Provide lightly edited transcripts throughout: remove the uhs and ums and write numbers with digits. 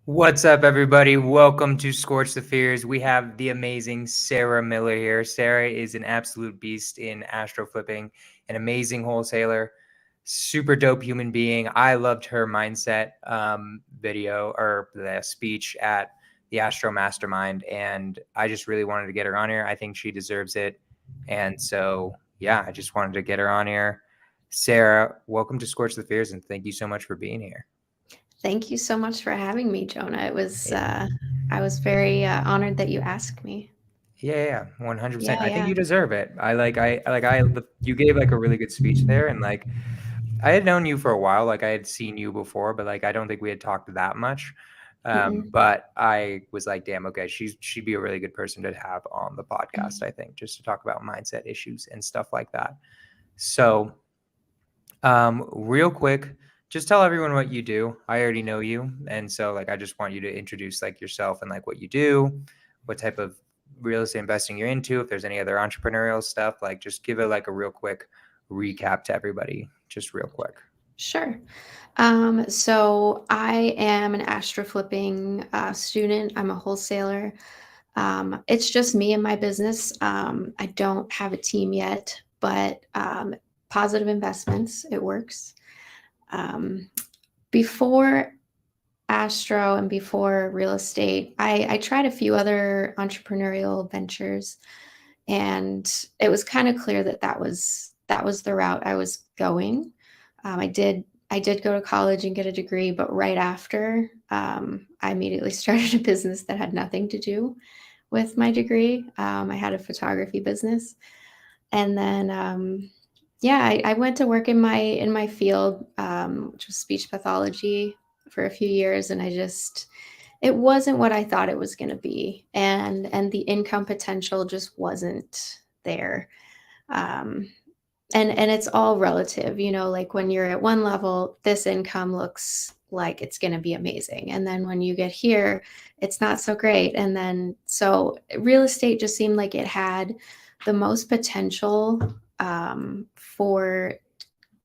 What's up, everybody? Welcome to Scorch the Fears. We have the amazing Sarah Miller here. Sarah is an absolute beast in Astroflipping, an amazing wholesaler, super dope human being. I loved her mindset video or the speech at the Astro Mastermind, and I just really wanted to get her on here. I think she deserves it. And so, yeah, I just wanted to get her on here. Sarah, welcome to Scorch the Fears, and thank you so much for being here. Thank you so much for having me, Jonah. I was very honored that you asked me. Yeah, 100%. Yeah, I think yeah. you deserve it. You gave like a really good speech there, and like I had known you for a while, like I had seen you before, but like I don't think we had talked that much. Mm-mm. But I was like, damn, okay, she'd be a really good person to have on the podcast, I think, just to talk about mindset issues and stuff like that. So, real quick, just tell everyone what you do. I already know you, and so like I just want you to introduce like yourself and like what you do, what type of real estate investing you're into, if there's any other entrepreneurial stuff, like just give it like a real quick recap to everybody, just real quick. Sure. So I am an Astroflipping student. I'm a wholesaler. It's just me and my business. I don't have a team yet, but positive investments, it works. Um, Before Astro and before real estate, I tried a few other entrepreneurial ventures, and it was kind of clear that that was the route I was going. I did go to college and get a degree, but right after, I immediately started a business that had nothing to do with my degree. I had a photography business, and then yeah, I went to work in my field, which was speech pathology, for a few years, and it wasn't what I thought it was going to be, and the income potential just wasn't there. Um, and it's all relative, like when you're at one level, this income looks like it's going to be amazing, and then when you get here, it's not so great. And then so real estate just seemed like it had the most potential for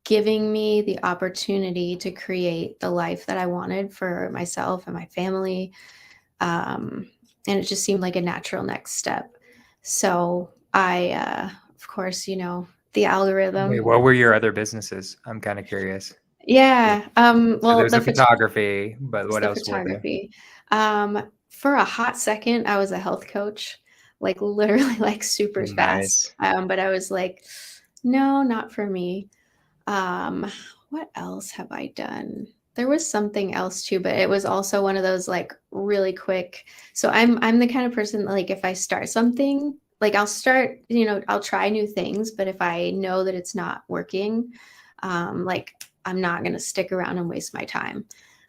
giving me the opportunity to create the life that I wanted for myself and my family. And it just seemed like a natural next step. So of course, the Wait, algorithm. what were your other businesses? I'm kind of curious. Yeah. So Well, there's the photography, but it's what the else were there? photography. For a hot second, I was a health coach, like literally, like super fast. Nice. But I was like, no, not for me. Um, what else have I done? There was something else too, but it was also one of those like really quick. So I'm the kind of person that, like, if I start something, like I'll try new things, but if I know that it's not working, like I'm not gonna stick around and waste my time.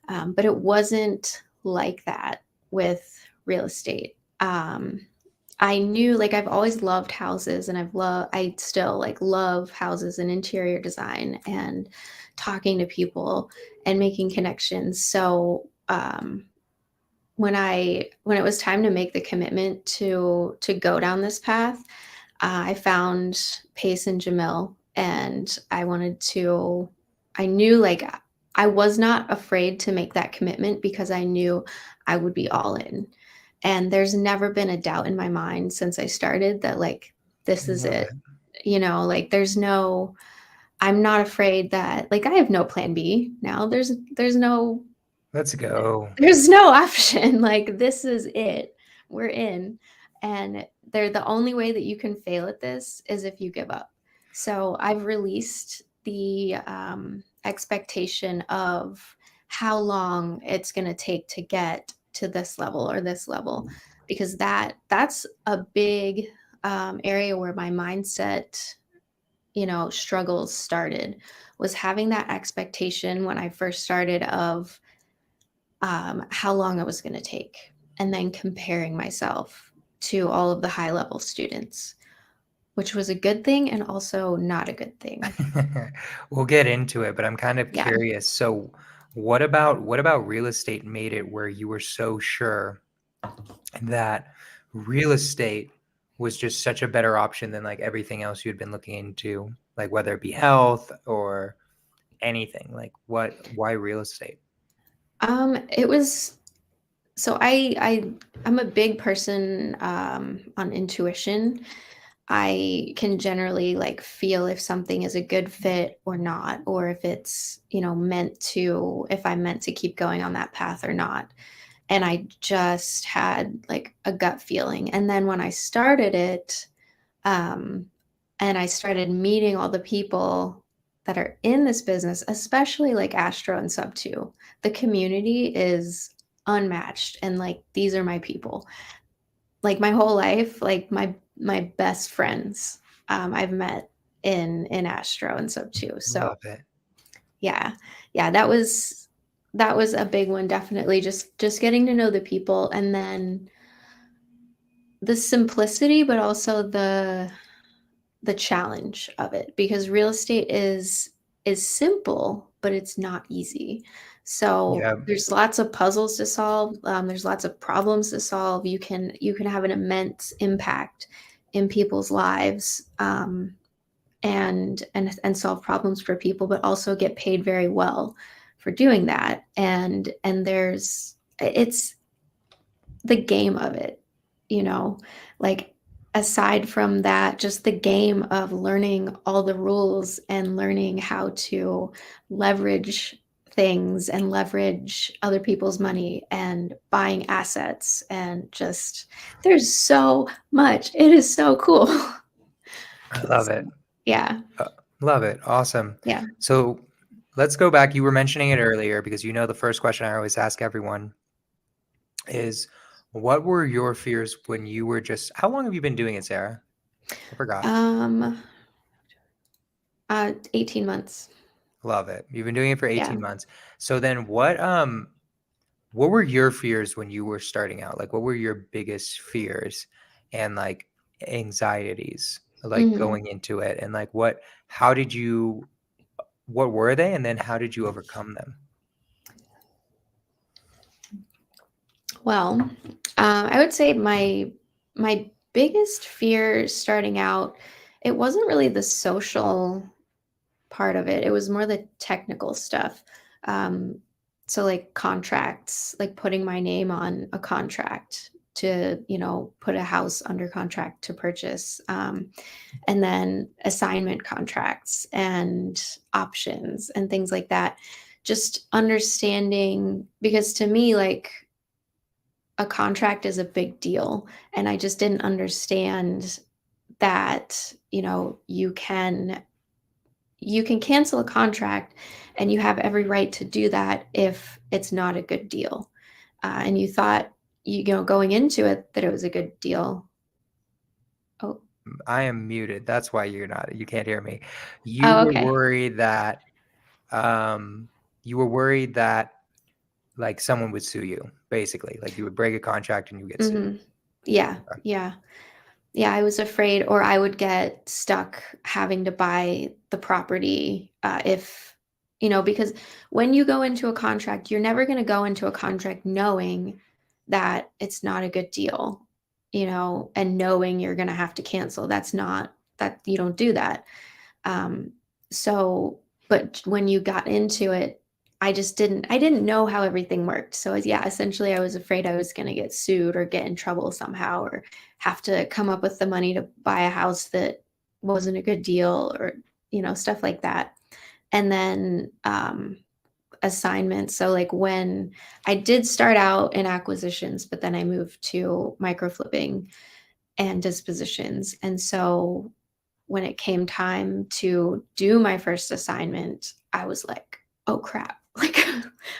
But it wasn't like that with real estate. I knew, like, I've always loved houses, and I still like love houses and interior design and talking to people and making connections. So when it was time to make the commitment to go down this path, I found Pace and Jamil, and I knew, like, I was not afraid to make that commitment because I knew I would be all in. And there's never been a doubt in my mind since I started that, like, this is Love it. it. I'm not afraid that, like, I have no plan B now. Let's go. There's no option. Like, this is it. We're in. And the only way that you can fail at this is if you give up. So I've released the expectation of how long it's going to take to get to this level or this level, because that's a big area where my mindset, struggles started, was having that expectation when I first started of how long it was going to take, and then comparing myself to all of the high level students, which was a good thing and also not a good thing. We'll get into it, but I'm kind of Yeah. curious. So, what about real estate made it where you were so sure that real estate was just such a better option than like everything else you had been looking into, like whether it be health or anything? Like why real estate? It was So I'm a big person on intuition. I can generally like feel if something is a good fit or not, or if it's, if I'm meant to keep going on that path or not. And I just had like a gut feeling. And then when I started it, um, and I started meeting all the people that are in this business, especially like Astro and Sub 2, the community is unmatched. And like, these are my people. Like my whole life, like my best friends, I've met in Astro and Sub 2. So Love it. yeah, yeah, that was a big one, definitely. Just getting to know the people, and then the simplicity, but also the challenge of it, because real estate is simple, but it's not easy. So Yeah, there's lots of puzzles to solve. There's lots of problems to solve. You can have an immense impact in people's lives, and solve problems for people, but also get paid very well for doing that. And there's it's the game of it, you know, like aside from that, just the game of learning all the rules and learning how to leverage things and leverage other people's money and buying assets, and just there's so much. It is so cool. I love it. Yeah. Uh, Love it. Awesome. Yeah. So let's go back. You were mentioning it earlier because the first question I always ask everyone is, what were your fears when you were just, how long have you been doing it, Sarah? I forgot. Um 18 months. Love it. You've been doing it for Yeah. 18 months. So then what were your fears when you were starting out? Like, what were your biggest fears and like anxieties, like Mhm. going into it? And like, what were they? And then how did you overcome them? Well, I would say my biggest fear starting out, it wasn't really the social part of it. It was more the technical stuff. Um, so like contracts, like putting my name on a contract to, put a house under contract to purchase, and then assignment contracts and options and things like that. Just understanding, because to me, like, a contract is a big deal, and I just didn't understand that, you can cancel a contract, and you have every right to do that if it's not a good deal. And you thought, going into it, that it was a good deal. Oh. I am muted. That's why you can't hear me. You Oh, were okay. worried that, um, you were worried that like someone would sue you, basically. Like you would break a contract and you get sued. Hmm. Yeah, Okay. yeah. Yeah, I was afraid, or I would get stuck having to buy the property, if, because when you go into a contract, you're never going to go into a contract knowing that it's not a good deal, and knowing you're going to have to cancel. That's not, that you don't do that. Um, so, but when you got into it, I didn't know how everything worked. So yeah, essentially I was afraid I was going to get sued or get in trouble somehow, or have to come up with the money to buy a house that wasn't a good deal, or, stuff like that. And then, assignments. So like when I did start out in acquisitions, but then I moved to micro flipping and dispositions. And so when it came time to do my first assignment, I was like, oh crap, like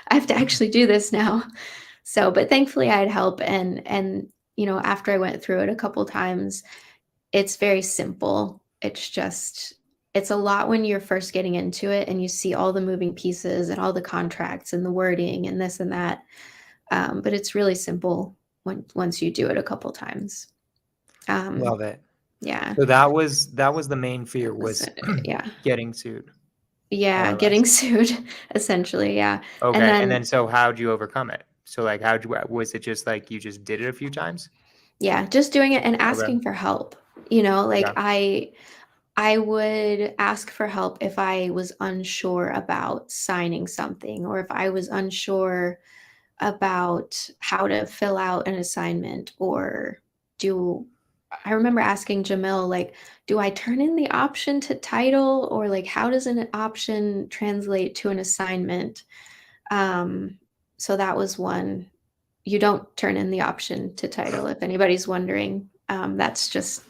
I have to actually do this now. So, but thankfully I had help, and after I went through it a couple times, it's very simple. It's a lot when you're first getting into it and you see all the moving pieces and all the contracts and the wording and this and that. But it's really simple once you do it a couple times. Um, Love it. yeah. So that was the main fear, So, was yeah. getting sued, more Yeah, or less. getting sued, essentially, yeah. And Okay. And then, then so how'd you overcome it? So like was it just like you just did it a few times? yeah, just doing it and Okay. asking for help. Like Yeah. I would ask for help if I was unsure about signing something, or if I was unsure about how to fill out an assignment, or do I remember asking Jamil, like, do I turn in the option to title, or like how does an option translate to an assignment? Um, so that was one. You don't turn in the option to title, if anybody's wondering. That's just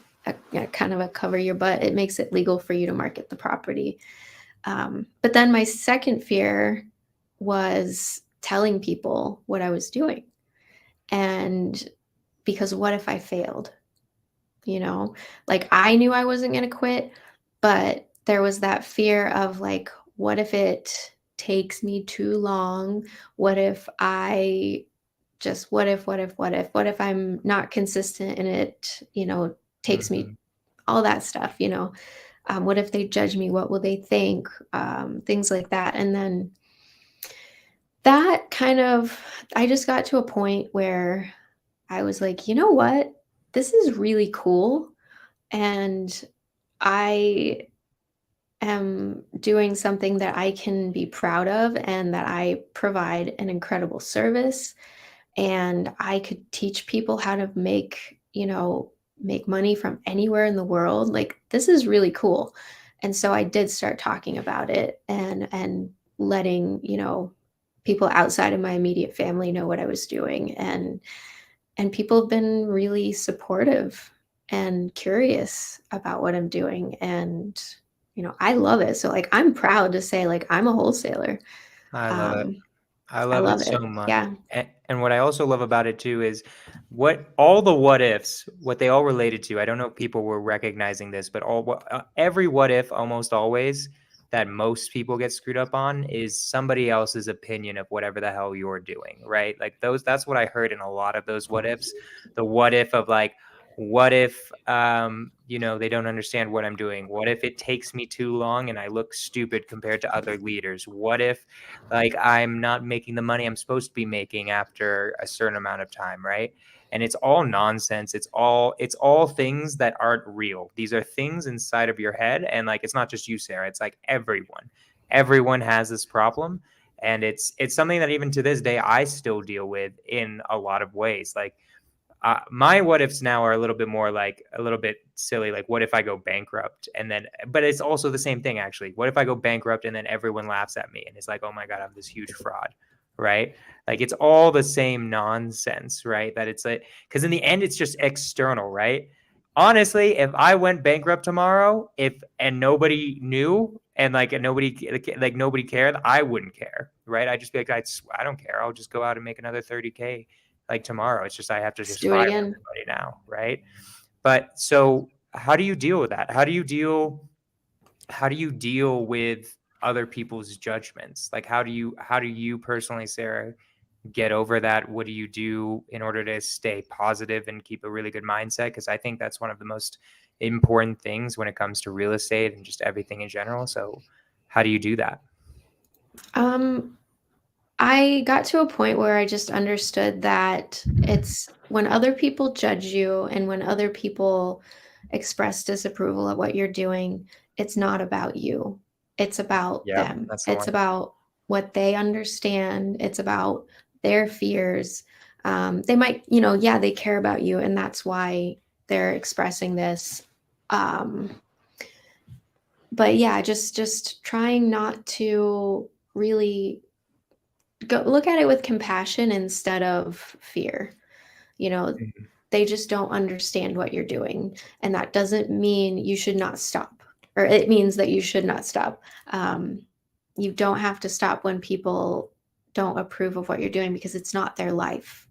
kind of a cover your butt. It makes it legal for you to market the property. But then my second fear was telling people what I was doing. And because what if I failed? You know, like I knew I wasn't going to quit, but there was that fear of like, what if it takes me too long? What if I just, what if I'm not consistent and it, takes me Mhm. all that stuff, what if they judge me? What will they think? Things like that. And then that kind of, I just got to a point where I was like, you know what? This is really cool. And I am doing something that I can be proud of, and that I provide an incredible service, and I could teach people how to make money from anywhere in the world. Like, this is really cool. And so I did start talking about it, and letting, people outside of my immediate family know what I was doing. And people have been really supportive and curious about what I'm doing. And, I love it. So like I'm proud to say like I'm a wholesaler. I love it. Um, I I love it love so it. much. Yeah. And what I also love about it too is what all the what ifs, what they all related to. I don't know if people were recognizing this, but every what if almost always that most people get screwed up on is somebody else's opinion of whatever the hell you're doing, right? Like that's what I heard in a lot of those what ifs. The what if of like, what if they don't understand what I'm doing? What if it takes me too long and I look stupid compared to other leaders? What if like I'm not making the money I'm supposed to be making after a certain amount of time, right? And it's all nonsense. It's all things that aren't real. These are things inside of your head, and like it's not just you, Sarah. It's like everyone has this problem, and it's something that even to this day I still deal with in a lot of ways. Like my what ifs now are a little bit more like a little bit silly. Like, what if I go bankrupt? And then, but it's also the same thing, actually. What if I go bankrupt and then everyone laughs at me and it's like, oh my God, I'm this huge fraud, right? Like, it's all the same nonsense, right? That it's like, because in the end, it's just external, right? Honestly, if I went bankrupt tomorrow, and nobody knew and nobody cared, I wouldn't care, right? I'd just be like, I don't care. I'll just go out and make another 30K like tomorrow. It's just I have to Let's just do it fire again. everybody now, right? But so how do you deal with that? How do you deal with other people's judgments? Like how do you personally, Sarah, get over that? What do you do in order to stay positive and keep a really good mindset? Because I think that's one of the most important things when it comes to real estate and just everything in general. So how do you do that? Um, I got to a point where I just understood that it's when other people judge you and when other people express disapproval of what you're doing, it's not about you. It's about Yeah, them. that's the It's one. about what they understand. It's about their fears. They might, yeah, they care about you, and that's why they're expressing this. Um, but yeah, just trying not to really go look at it with compassion instead of fear. You know, Mhm. they just don't understand what you're doing. And that doesn't mean you should not stop, or it means that you should not stop. Um, you don't have to stop when people don't approve of what you're doing, because it's not their life.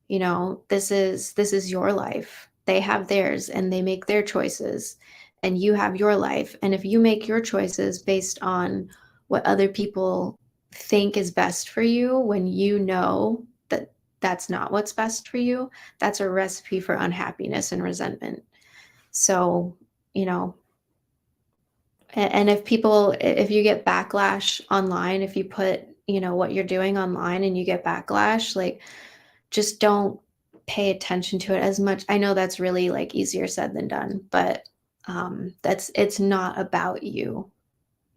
This is your life. They have theirs and they make their choices, and you have your life. And if you make your choices based on what other people think is best for you, when you know that that's not what's best for you, that's a recipe for unhappiness and resentment. So, you know, and if you get backlash online, if you put, what you're doing online and you get backlash, like, just don't pay attention to it as much. I know that's really like easier said than done, but it's not about you,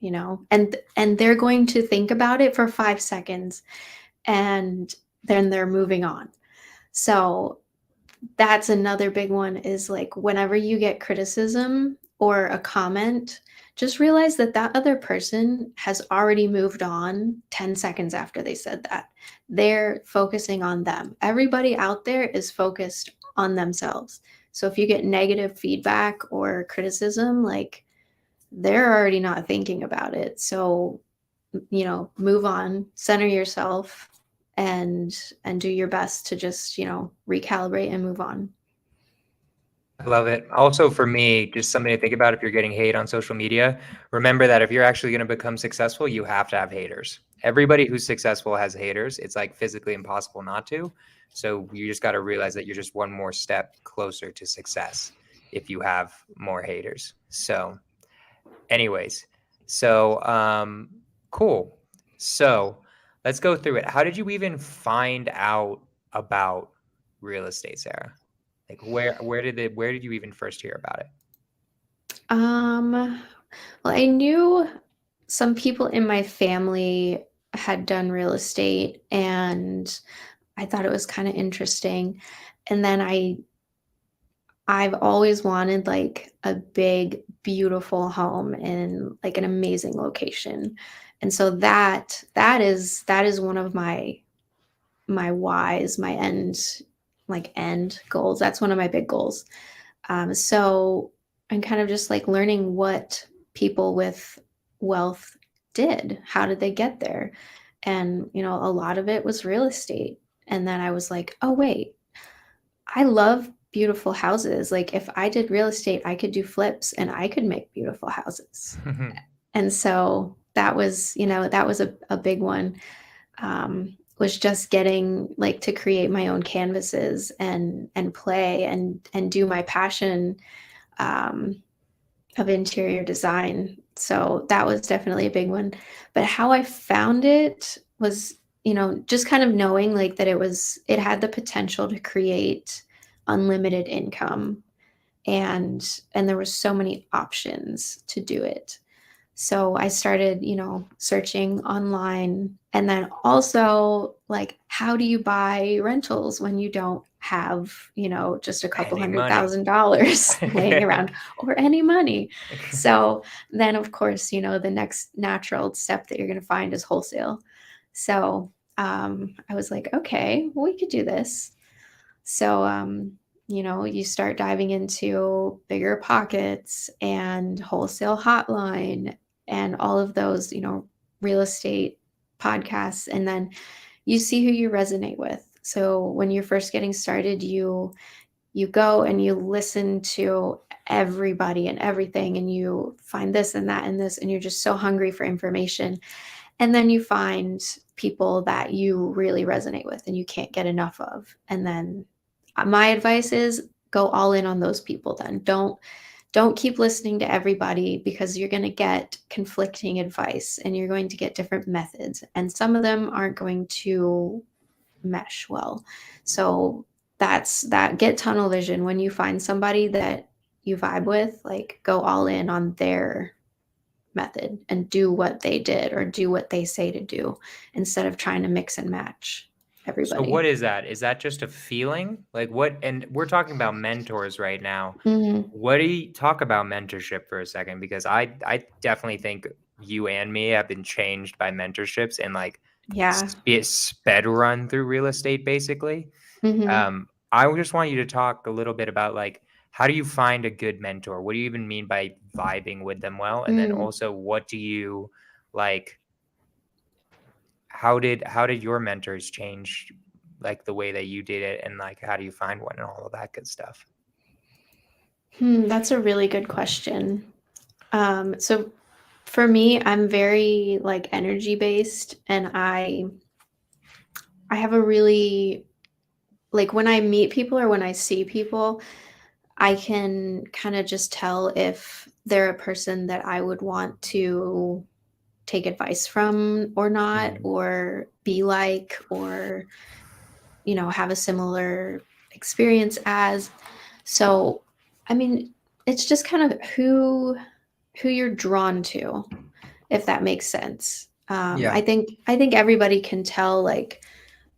and they're going to think about it for 5 seconds, and then they're moving on. So that's another big one, is like whenever you get criticism or a comment, just realize that that other person has already moved on 10 seconds after they said that. They're focusing on them. Everybody out there is focused on themselves. So if you get negative feedback or criticism, like they're already not thinking about it. So, move on, center yourself, and do your best to just, recalibrate and move on. I love it. Also, for me, just something to think about if you're getting hate on social media, remember that if you're actually going to become successful, you have to have haters. Everybody who's successful has haters. It's like physically impossible not to. So you just got to realize that you're just one more step closer to success if you have more haters. So, anyways, cool. So let's go through it. How did you even find out about real estate, Sarah? Like where did you even first hear about it? Well, I knew some people in my family had done real estate, and I thought it was kind of interesting. And then I've always wanted like a big, beautiful home in like an amazing location. And so that is one of my whys, my end goals. That's one of my big goals. So I'm kind of just like learning what people with wealth did. How did they get there? And, a lot of it was real estate. And then I was like, oh, wait, I love beautiful houses. Like if I did real estate, I could do flips and I could make beautiful houses. And so that was a big one. Was just getting like to create my own canvases and play and do my passion um, of interior design. So that was definitely a big one. But how I found it was, just kind of knowing like that it had the potential to create unlimited income, and there were so many options to do it. So I started, searching online, and then also like how do you buy rentals when you don't have, just a couple Any hundred money. $1,000 laying around or any money. So then of course, the next natural step that you're going to find is wholesale. So I was like, okay, well, we could do this. So, you start diving into Bigger Pockets and Wholesale Hotline and all of those, real estate podcasts. And then you see who you resonate with. So when you're first getting started, you go and you listen to everybody and everything, and you find this and that and this, and you're just so hungry for information. And then you find people that you really resonate with and you can't get enough of. And then my advice is go all in on those people. Then don't keep listening to everybody, because you're going to get conflicting advice and you're going to get different methods, and some of them aren't going to mesh well. So that's that. Get tunnel vision. When you find somebody that you vibe with, like go all in on their method and do what they did or do what they say to do, instead of trying to mix and match So everybody. what is that? Is that just a feeling? Like what, and we're talking about mentors right now. Mhm. What do you talk about mentorship for a second? Because I definitely think you and me have been changed by mentorships and like Yeah. sped run through real estate basically. Mhm. I just want you to talk a little bit about like how do you find a good mentor? What do you even mean by vibing with them well? And then Mm. also what do you like how did your mentors change like the way that you did it and like how do you find one and all of that good stuff? That's a really good question. So for me, I'm very like energy based, and I have a really, like, when I meet people or when I see people, I can kind of just tell if they're a person that I would want to take advice from or not, Mhm. or be like, or, have a similar experience as. So, I mean, it's just kind of who you're drawn to, if that makes sense. Yeah. I think everybody can tell, like,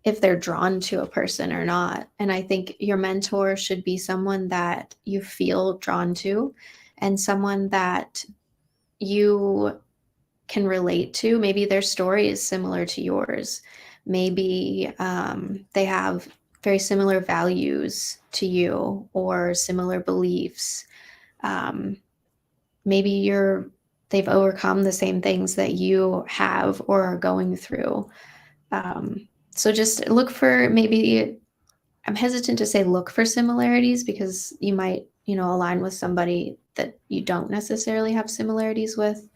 if they're drawn to a person or not. And I think your mentor should be someone that you feel drawn to and someone that you can relate to. Maybe their story is similar to yours. Maybe they have very similar values to you or similar beliefs. Um, maybe they've overcome the same things that you have or are going through. So just look for maybe, I'm hesitant to say look for similarities because you might, align with somebody that you don't necessarily have similarities with.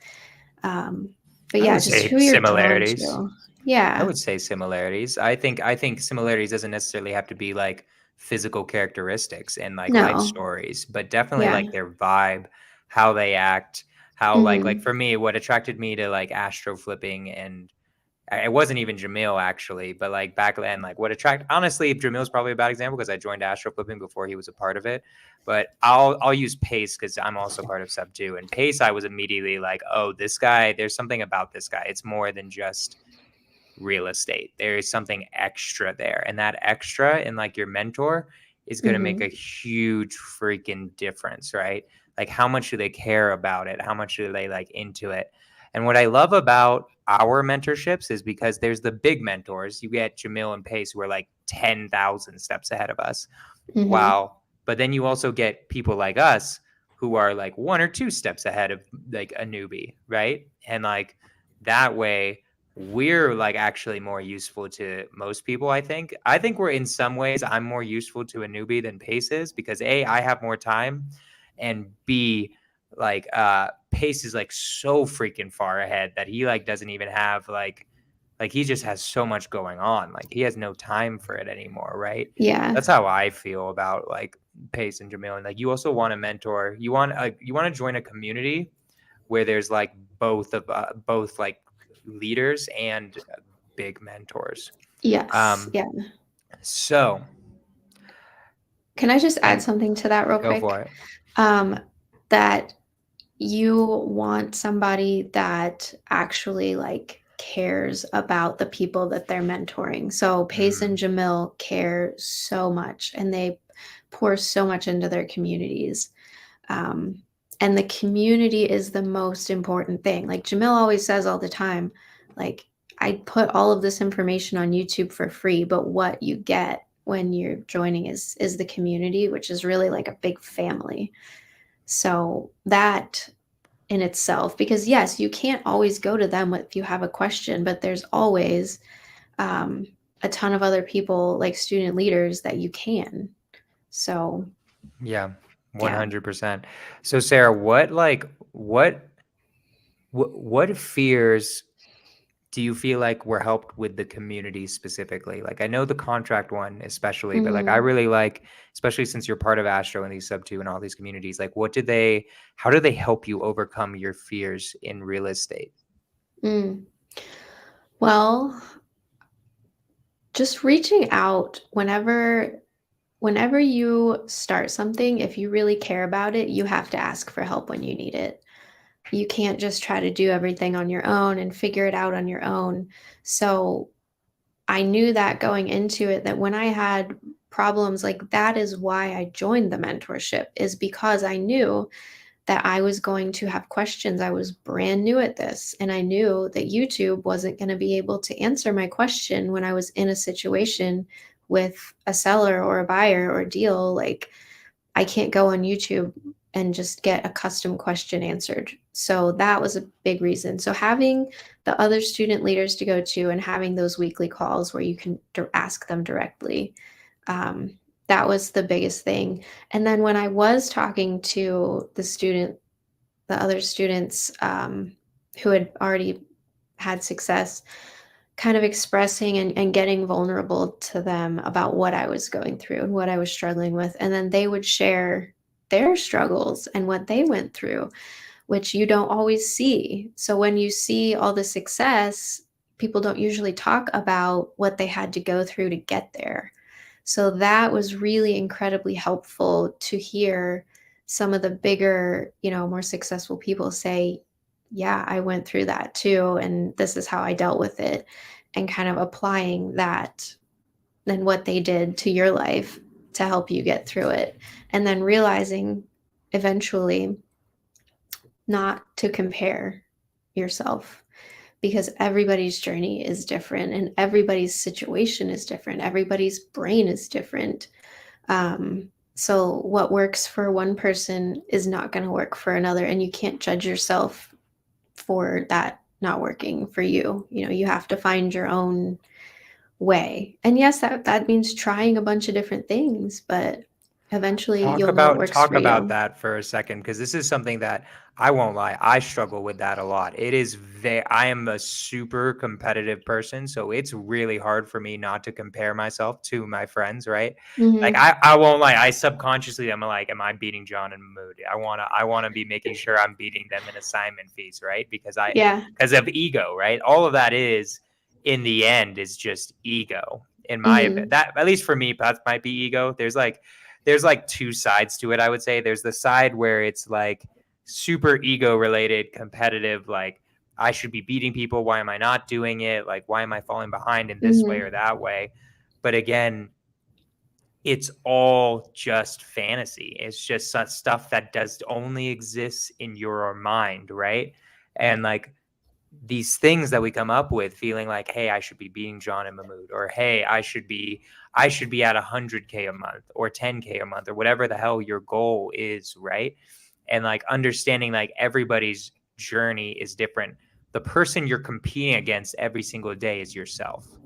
But I yeah, would just say who you're drawn similarities. to. I Yeah. would say similarities. I think similarities doesn't necessarily have to be like physical characteristics and like life No. stories, but definitely Yeah. like their vibe, how they act, how like Mhm. for me, what attracted me to like astro flipping and it wasn't even Jamil actually, but like back then, like what attract honestly, Jamil's probably a bad example because I joined Astro Flipping before he was a part of it. But I'll use Pace because I'm also part of Sub 2. And Pace, I was immediately like, oh, this guy, there's something about this guy. It's more than just real estate. There is something extra there. And that extra in like your mentor is going to make a Mhm. huge freaking difference, right? Like how much do they care about it? How much do they like into it? And what I love about our mentorships is because there's the big mentors. You get Jamil and Pace who are like 10,000 steps ahead of us. Mhm. Wow. But then you also get people like us who are like one or two steps ahead of like a newbie, right? And like that way we're like actually more useful to most people. I think we're in some ways I'm more useful to a newbie than Pace is because A, I have more time, and B, like Pace is like so freaking far ahead that he like doesn't even have like he just has so much going on, like he has no time for it anymore, right? Yeah. That's how I feel about like Pace and Jamil. And like you also want a mentor, you want to join a community where there's like both like leaders and big mentors. Yes. Um, Yeah. so Can I just add and something to that real go for quick? it. Um, that you want somebody that actually like cares about the people that they're mentoring. So Pace and Mm, Jamil care so much and they pour so much into their communities. Um, and the community is the most important thing. Like Jamil always says all the time, like, I put all of this information on YouTube for free, but what you get when you're joining is the community, which is really like a big family. So that in itself, because yes, you can't always go to them if you have a question, but there's always um, a ton of other people like student leaders that you can. So yeah, yeah. 100%. So Sarah, what fears do you feel like were helped with the community specifically? Like I know the contract one especially, but like I Mhm. really like, especially since you're part of Astro and these sub two and all these communities, like how do they help you overcome your fears in real estate? Mm. Well, just reaching out whenever you start something, if you really care about it, you have to ask for help when you need it. You can't just try to do everything on your own and figure it out on your own. So, I knew that going into it that when I had problems, like that is why I joined the mentorship is because I knew that I was going to have questions. I was brand new at this, and I knew that YouTube wasn't going to be able to answer my question when I was in a situation with a seller or a buyer or a deal. Like, I can't go on YouTube and just get a custom question answered. So that was a big reason. So having the other student leaders to go to and having those weekly calls where you can ask them directly, um, that was the biggest thing. And then when I was talking to the other students who had already had success, kind of expressing and getting vulnerable to them about what I was going through and what I was struggling with. And then they would share their struggles and what they went through, which you don't always see. So when you see all the success, people don't usually talk about what they had to go through to get there. So that was really incredibly helpful to hear some of the bigger, more successful people say, yeah, I went through that too. And this is how I dealt with it. And kind of applying that than what they did to your life to help you get through it. And then realizing eventually not to compare yourself, because everybody's journey is different and everybody's situation is different. Everybody's brain is different. So what works for one person is not going to work for another, and you can't judge yourself for that not working for you. You know, you have to find your own way. And yes, that means trying a bunch of different things, but eventually Talk you'll know what about works talk for about you. that for a second, because this is something that I won't lie, I struggle with that a lot. I am a super competitive person, so it's really hard for me not to compare myself to my friends, right? Like Mhm. I won't lie, I subconsciously am like, am I beating John and Mahmood? I wanna be making sure I'm beating them in assignment fees, right? Yeah. Because of ego, right? All of that is in the end is just ego. In my Mhm. that at least for me, that might be ego. There's like two sides to it, I would say. There's the side where it's like super ego related, competitive, like I should be beating people. Why am I not doing it? Like, why am I falling behind in this way or Mhm. that way? But again, it's all just fantasy. It's just such stuff that does only exists in your mind, right? And like these things that we come up with feeling like, hey, I should be beating John and Mahmood, or hey, I should be at 100K a month or 10K a month or whatever the hell your goal is, right? And like understanding like everybody's journey is different. The person you're competing against every single day is yourself.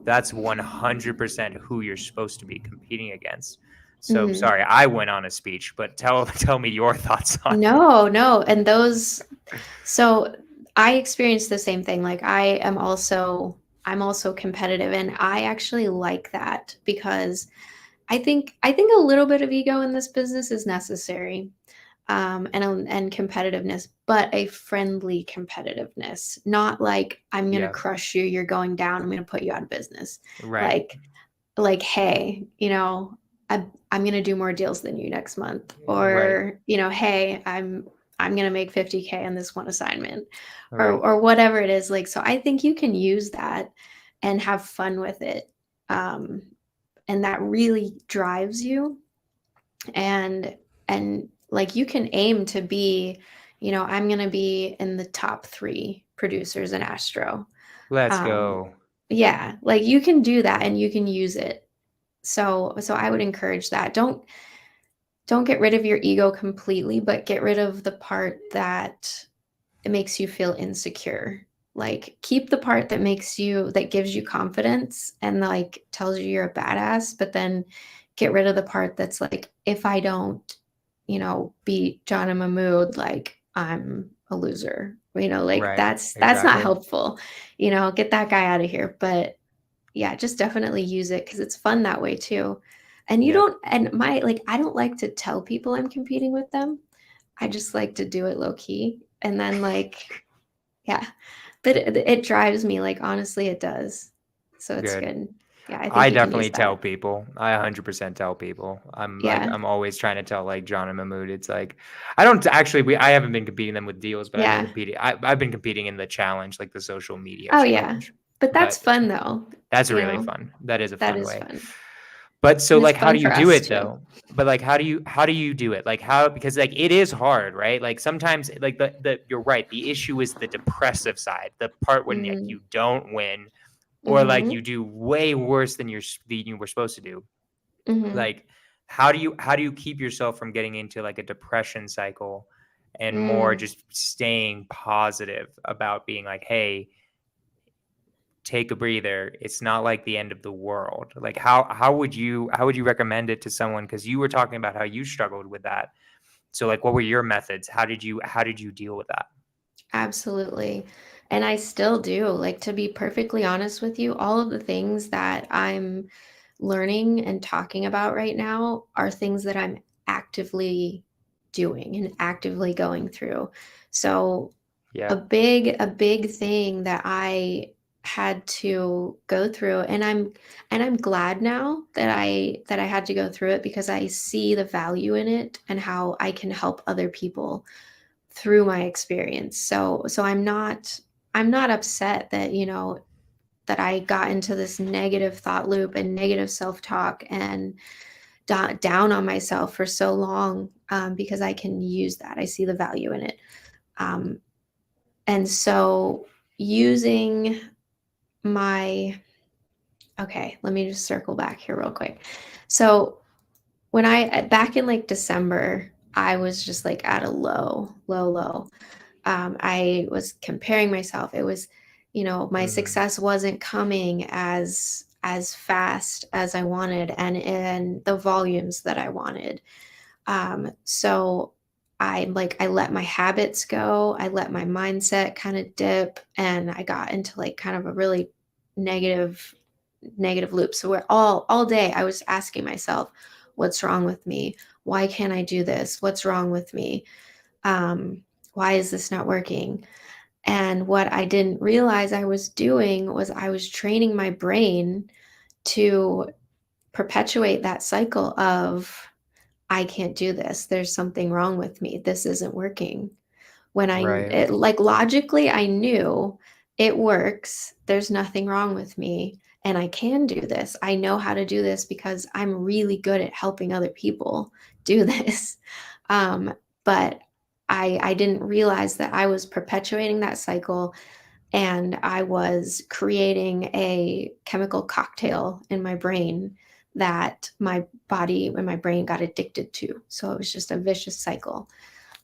That's 100% who you're supposed to be competing against. So Mhm. sorry, I went on a speech, but tell me your thoughts on it. No, no, and those so I experienced the same thing. Like I'm also competitive, and I actually like that because I think a little bit of ego in this business is necessary. And competitiveness, but a friendly competitiveness, not like I'm gonna Yeah, crush you, you're going down, I'm gonna put you out of business. right, Like hey, I'm gonna do more deals than you next month, right, or hey, I'm gonna make 50K on this one assignment, or right. whatever it is. Like, so I think you can use that and have fun with it, um, and that really drives you, and like you can aim to be, I'm going to be in the top 3 producers in Astro. Let's um go. yeah, like you can do that and you can use it. So I would encourage that. Don't get rid of your ego completely, but get rid of the part that it makes you feel insecure. Like, keep the part that gives you confidence and like tells you you're a badass, but then get rid of the part that's like, if I don't, beat John and Mahmood, like I'm a loser. Like Right, that's not exactly. helpful. Get that guy out of here. But yeah, just definitely use it because it's fun that way too. And you Yep. don't, and my like, I don't like to tell people I'm competing with them. I just like to do it low key. And then like, yeah, but it drives me, like, honestly, it does. So it's Good. good. Yeah, I think I you can use definitely tell that. people. I 100% tell people. Yeah. I'm always trying to tell like John and Mahmood. It's like I don't actually I haven't been competing them with deals, but Yeah. I've been competing in the challenge, like the social media Oh, yeah. challenge. But that's But fun though. that's You really know, fun. That is a that fun is way. fun. But so And it's like how fun do you for do us it too. though? But like how do you do it? Like how because like it is hard, right? Like sometimes like the you're right. The issue is the depressive side, the part when like Mm. you don't win or like Mhm. you do way worse than you were supposed to do. Mhm. Like how do you keep yourself from getting into like a depression cycle and more Mm. just staying positive about being like, hey, take a breather. It's not like the end of the world. Like how would you recommend it to someone? Because you were talking about how you struggled with that. So like what were your methods? How did you deal with that? Absolutely. And I still do. Like, to be perfectly honest with you, all of the things that I'm learning and talking about right now are things that I'm actively doing and actively going through. So, Yeah. a big thing that I had to go through, and I'm glad now that I had to go through it, because I see the value in it and how I can help other people through my experience. So I'm not upset that, that I got into this negative thought loop and negative self-talk and down on myself for so long, because I can use that. I see the value in it. And so using my, okay, let me just circle back here real quick. So when back in like December, I was just like at a low. I was comparing myself. It was, my success wasn't coming as fast as I wanted and in the volumes that I wanted. So I let my habits go. I let my mindset kind of dip, and I got into like kind of a really negative loop. So where all day I was asking myself, what's wrong with me? Why can't I do this? What's wrong with me? Why is this not working? And what I didn't realize I was doing was I was training my brain to perpetuate that cycle of, I can't do this. There's something wrong with me. This isn't working. When Right. like logically, I knew it works. There's nothing wrong with me. And I can do this. I know how to do this because I'm really good at helping other people do this. But I didn't realize that I was perpetuating that cycle, and I was creating a chemical cocktail in my brain that my body and my brain got addicted to. So it was just a vicious cycle.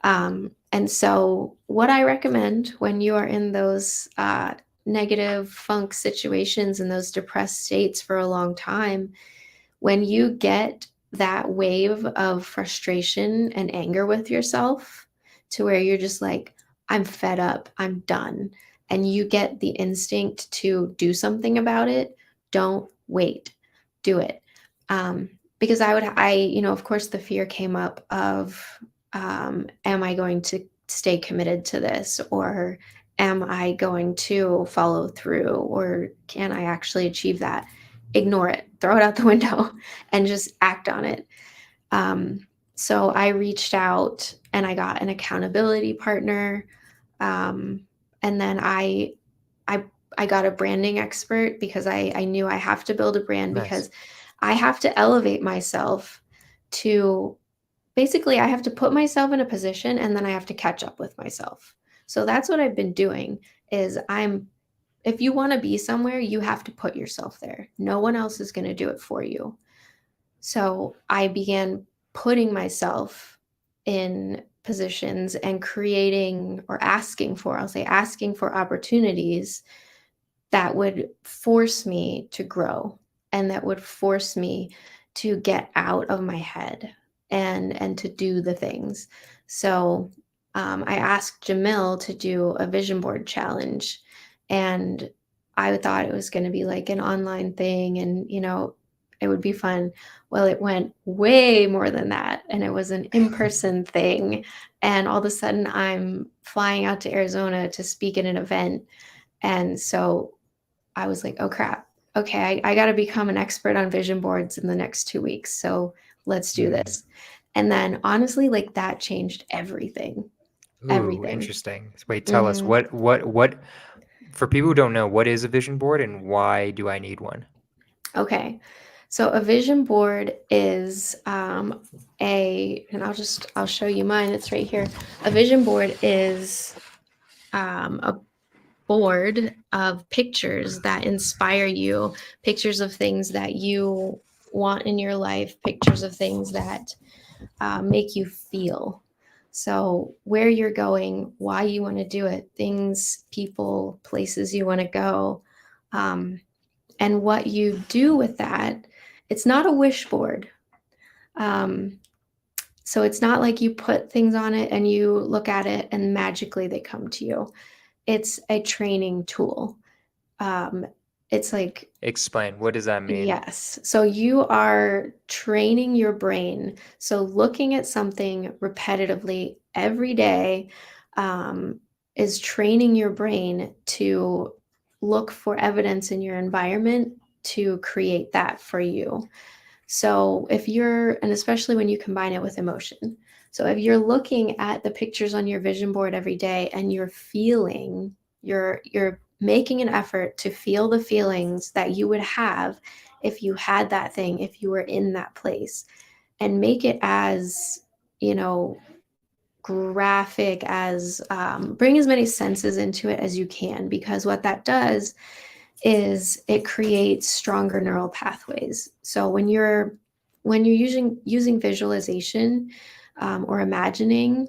And so, what I recommend when you are in those negative funk situations and those depressed states for a long time, when you get that wave of frustration and anger with yourself to where you're just like, I'm fed up, I'm done, and you get the instinct to do something about it, don't wait, do it. Because of course, the fear came up of, am I going to stay committed to this? Or am I going to follow through? Or can I actually achieve that? Ignore it, throw it out the window, and just act on it. So I reached out and I got an accountability partner. And then I got a branding expert because I knew I have to build a brand, Nice. because I have to elevate myself to, basically, I have to put myself in a position and then I have to catch up with myself. So that's what I've been doing is if you want to be somewhere, you have to put yourself there. No one else is going to do it for you. So I began putting myself in positions and creating, or asking for opportunities that would force me to grow and that would force me to get out of my head and to do the things. So I asked Jamil to do a vision board challenge, and I thought it was going to be like an online thing, and it would be fun. Well, it went way more than that, and it was an in-person thing. And all of a sudden, I'm flying out to Arizona to speak at an event, and so I was like, oh crap. Okay, I got to become an expert on vision boards in the next 2 weeks. So let's do Mm. this. And then honestly, like that changed everything. Ooh, Everything. interesting. Wait, tell us hmm what for people who don't know, what is a vision board and why do I need one? Okay. So a vision board is and I'll show you mine. It's right here. A vision board is a board of pictures that inspire you, pictures of things that you want in your life, pictures of things that make you feel. So, where you're going, why you want to do it, things, people, places you want to go, um, and what you do with that. It's not a wish board. Um, so, it's not like you put things on it and you look at it and magically they come to you. It's a training tool. Um, it's like, Explain. What does that mean? yes. So you are training your brain. So looking at something repetitively every day um, is training your brain to look for evidence in your environment to create that for you. So and especially when you combine it with emotion. So if you're looking at the pictures on your vision board every day and you're feeling, you're making an effort to feel the feelings that you would have if you had that thing, if you were in that place, and make it as, you know, graphic as bring as many senses into it as you can, because what that does is it creates stronger neural pathways. So when you're using visualization or imagination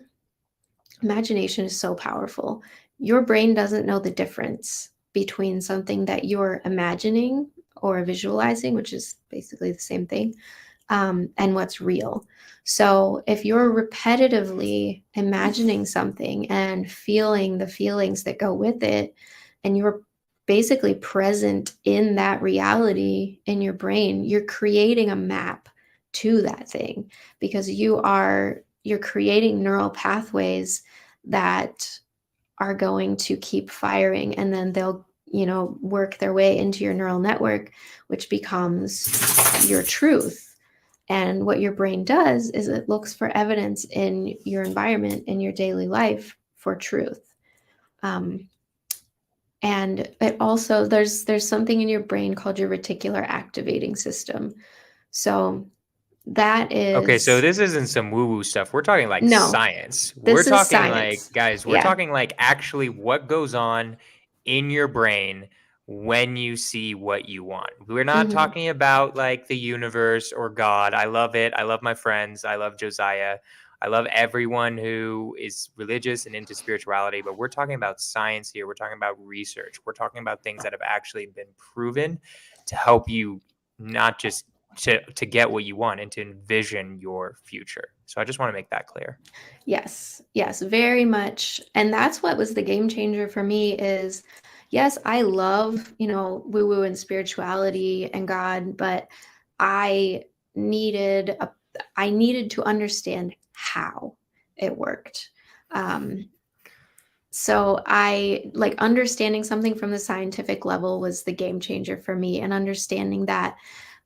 is so powerful. Your brain doesn't know the difference between something that you're imagining or visualizing, which is basically the same thing, and what's real. So if you're repetitively imagining something and feeling the feelings that go with it, and you're basically present in that reality in your brain, you're creating a map to that thing, because you're creating neural pathways that are going to keep firing, and then they'll, work their way into your neural network, which becomes your truth. And what your brain does is it looks for evidence in your environment, in your daily life, for truth. And it also, there's something in your brain called your reticular activating system. So that Okay, so is, this isn't some woo-woo stuff. We're talking like no, science. We're this is talking like, science. guys, we're Yeah. talking like actually what goes on in your brain when you see what you want. We're not Mm-hmm. talking about like the universe or God. I love it. I love my friends. I love Josiah. I love everyone who is religious and into spirituality, but we're talking about science here. We're talking about research. We're talking about things that have actually been proven to help you not just to get what you want and to envision your future. So I just want to make that clear. Yes, yes, very much. And that's what was the game changer for me is, yes, I love, woo-woo and spirituality and God, but I needed a I needed to understand how it worked. Um, so I like understanding something from the scientific level was the game changer for me, and understanding that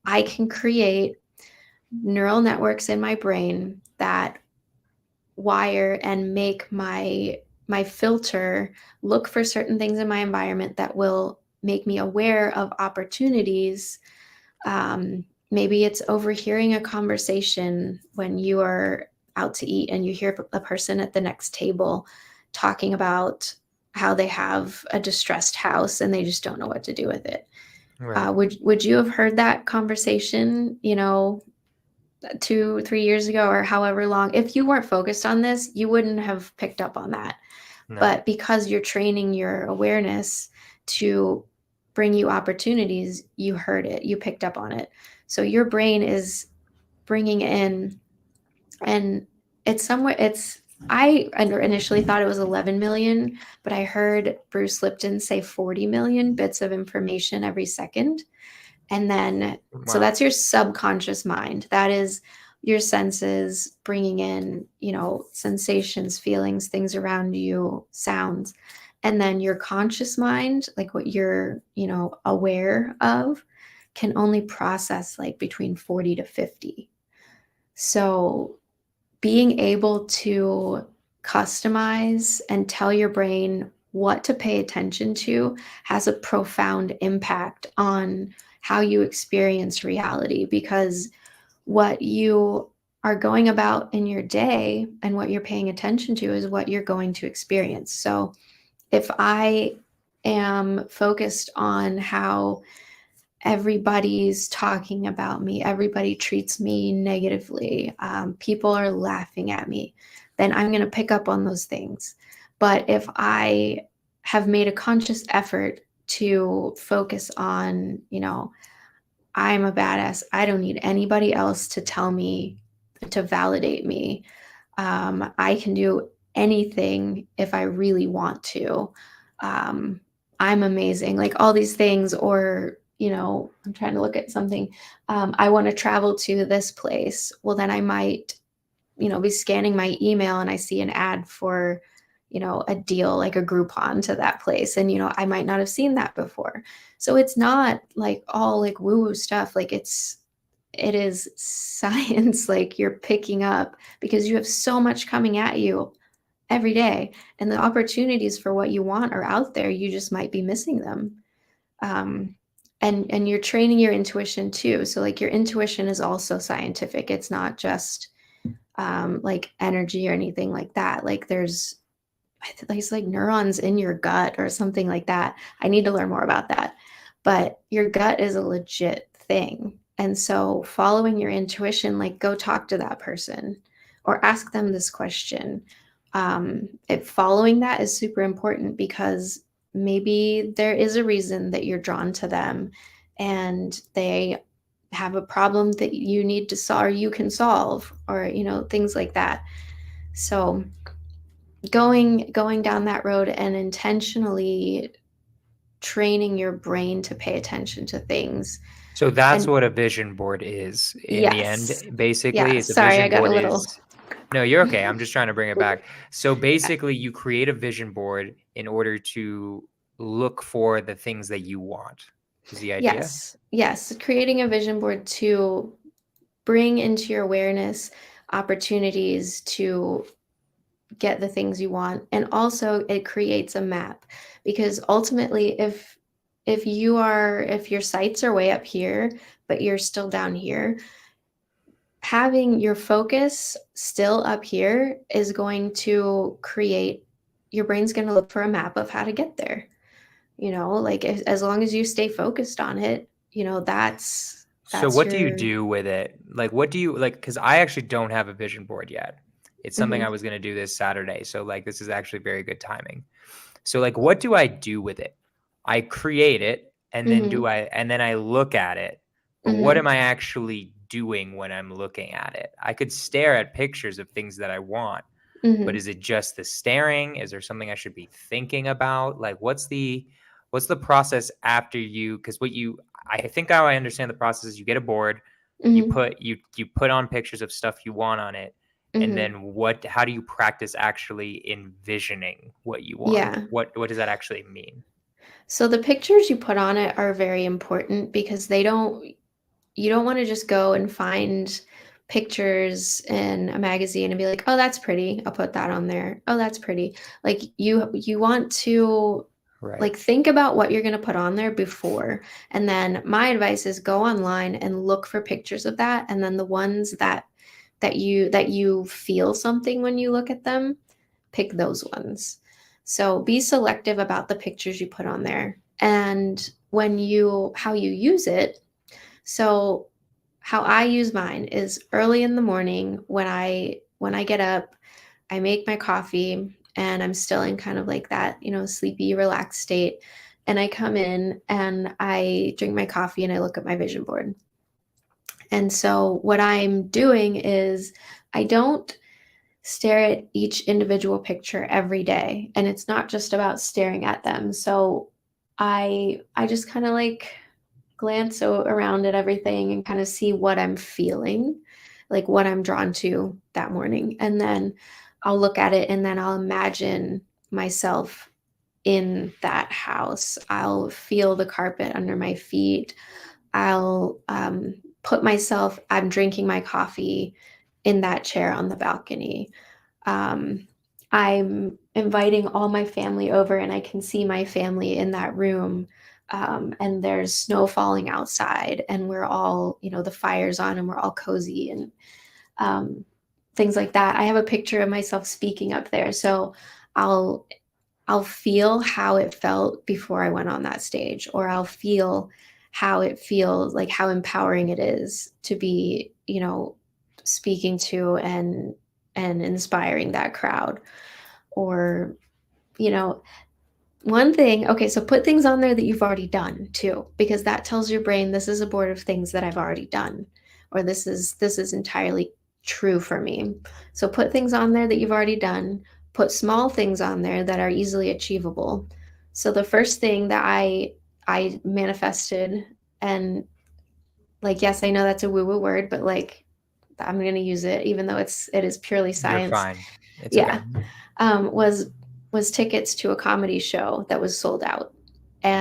I can create neural networks in my brain that wire and make my filter look for certain things in my environment that will make me aware of opportunities. Maybe it's overhearing a conversation when you are out to eat and you hear a person at the next table talking about how they have a distressed house and they just don't know what to do with it. Right. Would you have heard that conversation, 2, 3 years ago, or however long? If you weren't focused on this, you wouldn't have picked up on that. No. But because you're training your awareness to bring you opportunities, you heard it, you picked up on it. So your brain is bringing in, and it's somewhere, I initially thought it was 11 million, but I heard Bruce Lipton say 40 million bits of information every second. And then, so Wow. that's your subconscious mind. That is your senses bringing in, sensations, feelings, things around you, sounds. And then your conscious mind, like what you're, aware of, can only process like between 40 to 50. So being able to customize and tell your brain what to pay attention to has a profound impact on how you experience reality, because what you are going about in your day and what you're paying attention to is what you're going to experience. So if I am focused on how everybody's talking about me, everybody treats me negatively, people are laughing at me, then I'm going to pick up on those things. But if I have made a conscious effort to focus on, I'm a badass, I don't need anybody else to tell me, to validate me. I can do anything if I really want to. Um, I'm amazing, like all these things. Or, I'm trying to look at something. I want to travel to this place. Well, then I might, be scanning my email and I see an ad for, a deal, like a Groupon to that place. And, I might not have seen that before. So it's not like all like woo woo stuff. Like it is science. Like you're picking up because you have so much coming at you every day. And the opportunities for what you want are out there. You just might be missing them. Um, and you're training your intuition too. So like your intuition is also scientific. It's not just like energy or anything like that. Like there's like neurons in your gut or something like that. I need to learn more about that. But your gut is a legit thing. And so following your intuition, like go talk to that person or ask them this question. Following that is super important because maybe there is a reason that you're drawn to them and they have a problem that you need to solve or you can solve or things like that. So going down that road and intentionally training your brain to pay attention to things. So that's And what a vision board is in the end. yes, Basically, yeah, it's a sorry, I vision got a board little. is no, you're okay. I'm just trying to bring it back. So basically, you create a vision board in order to look for the things that you want. Is the idea? Yes, creating a vision board to bring into your awareness opportunities to get the things you want, and also it creates a map, because ultimately if your sights are way up here but you're still down here, having your focus still up here is going to create, your brain's going to look for a map of how to get there. Like as long as you stay focused on it, So that's what do you your. do with it? Like, what do you like? Because I actually don't have a vision board yet. It's something I Mhm, was going to do this Saturday. So, like, this is actually very good timing. So, like, what do I do with it? I create it and then mhm, and then I look at it. But what am mhm, I actually doing when I'm looking at it? I could stare at pictures of things that I want, but mhm, is it just the staring? Is there something I should be thinking about? Like, what's the process after you? Because I think how I understand the process is you get a board, mhm, you put on pictures of stuff you want on it, and mhm. then how do you practice actually envisioning what you want? Yeah. What does that actually mean? So the pictures you put on it are very important because you don't want to just go and find pictures in a magazine and be like, "Oh, that's pretty. I'll put that on there. Oh, that's pretty." Like you want to Right. like think about what you're going to put on there before. And then my advice is go online and look for pictures of that, and then the ones that you feel something when you look at them, pick those ones. So be selective about the pictures you put on there. And how you use it. So how I use mine is early in the morning when I get up, I make my coffee and I'm still in kind of like that, sleepy, relaxed state. And I come in and I drink my coffee and I look at my vision board. And so what I'm doing is I don't stare at each individual picture every day, and it's not just about staring at them. So I just kind of like glance around at everything and kind of see what I'm feeling, like what I'm drawn to that morning. And then I'll look at it and then I'll imagine myself in that house. I'll feel the carpet under my feet. I'll I'm drinking my coffee in that chair on the balcony. um, I'm inviting all my family over, and I can see my family in that room. And there's snow falling outside, and we're all, the fire's on, and we're all cozy and um, things like that. I have a picture of myself speaking up there, so I'll I'll feel how it felt before I went on that stage, or I'll feel how it feels, like how empowering it is to be, speaking to and inspiring that crowd. Or, you know, one thing, okay, so put things on there that you've already done too, because that tells your brain this is a board of things that I've already done, or this is entirely true for me. So put things on there that you've already done, put small things on there that are easily achievable. So the first thing that I manifested, and like, yes, I know that's a woo-woo word, but like I'm going to use it even though it is purely You're science. fine. It's okay. Yeah. Was tickets to a comedy show that was sold out.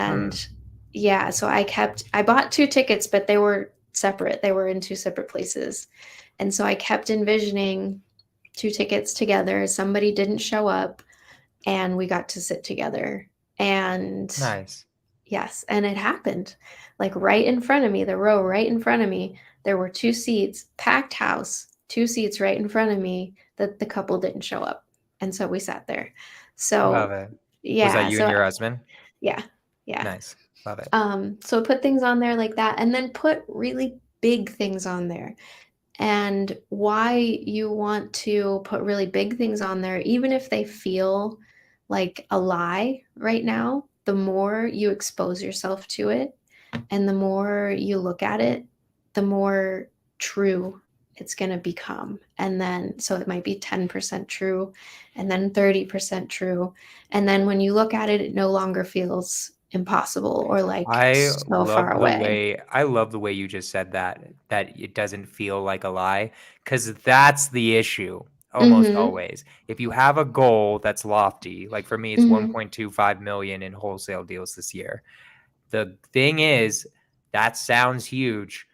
Hmm. And yeah, so I bought two tickets, but they were separate. They were in two separate places. And so I kept envisioning 2 tickets together. Somebody didn't show up, and we got to sit together. And Nice. yes, and it happened. Like right in front of me, the row right in front of me, there were 2 seats, packed house, 2 seats right in front of me that the couple didn't show up. And so we sat there. Love So, it. Was that yeah, you and so your husband? yeah, yeah. Nice. Love it. So put things on there like that, and then put really big things on there. And why you want to put really big things on there, even if they feel like a lie right now, the more you expose yourself to it and the more you look at it, the more true it's going to become. And then, so it might be 10% true and then 30% true. And then when you look at it, it no longer feels impossible or like so far away. I love the way you just said that it doesn't feel like a lie, because that's the issue almost Mm-hmm. always. If you have a goal that's lofty, like for me, it's Mm-hmm. 1.25 million in wholesale deals this year. The thing is, that sounds huge,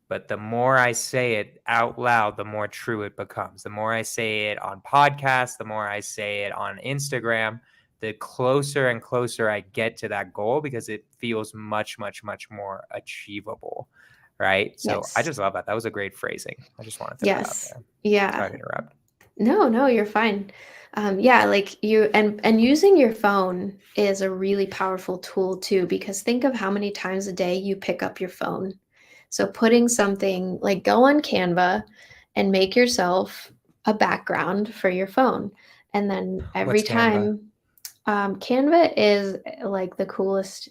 but the more I say it out loud, the more true it becomes. The more I say it on podcasts, the more I say it on Instagram, the closer and closer I get to that goal, because it feels much, much, much more achievable. Right. So I Yes. just love that. That was a great phrasing. I just want to throw that out Yes. there. Yeah. Sorry to interrupt. No, no, you're fine. Yeah, like you and using your phone is a really powerful tool too, because think of how many times a day you pick up your phone. So putting something like go on Canva and make yourself a background for your phone. And then every What's Canva? time, Canva is like the coolest.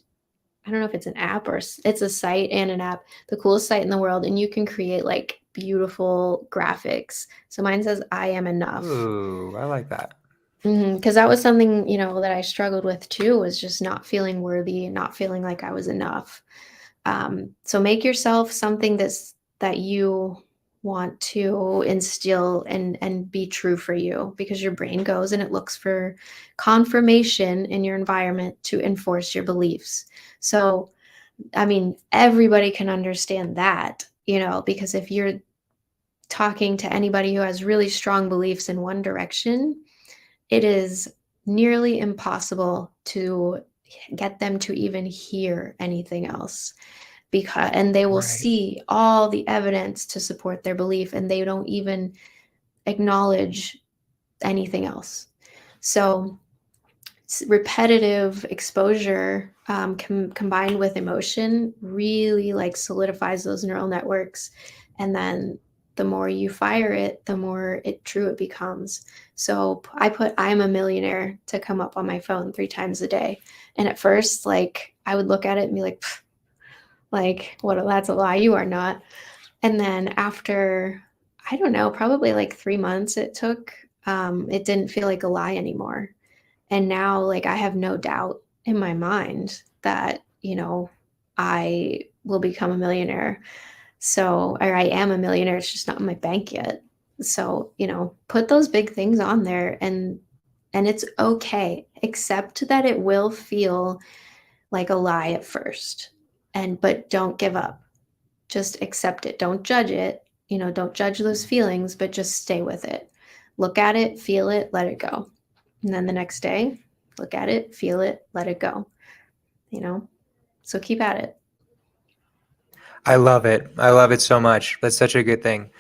I don't know if it's an app or it's a site and an app, the coolest site in the world. And you can create like beautiful graphics. So mine says, I am enough. Ooh, I like that. Because that was something, that I struggled with too, was just not feeling worthy and not feeling like I was enough. So make yourself something that you want to instill and be true for you, because your brain goes and it looks for confirmation in your environment to enforce your beliefs. So, I mean, everybody can understand that, because if you're talking to anybody who has really strong beliefs in one direction, it is nearly impossible to get them to even hear anything else, and they will Right. see all the evidence to support their belief and they don't even acknowledge anything else. So repetitive exposure, combined with emotion, really like solidifies those neural networks, and then the more you fire it, the more true it becomes. So I put I'm a millionaire to come up on my phone 3 times a day, and at first, like, I would look at it and be like, what, that's a lie, you are not. And then after, I don't know, probably like 3 months it took, it didn't feel like a lie anymore. And now, like, I have no doubt in my mind that, I will become a millionaire. So, or I am a millionaire, it's just not in my bank yet. So, put those big things on there, and it's okay, except that it will feel like a lie at first. But don't give up. Just accept it. Don't judge it. Don't judge those feelings, but just stay with it. Look at it, feel it, let it go. And then the next day, look at it, feel it, let it go. So keep at it. I love it. I love it so much. That's such a good thing.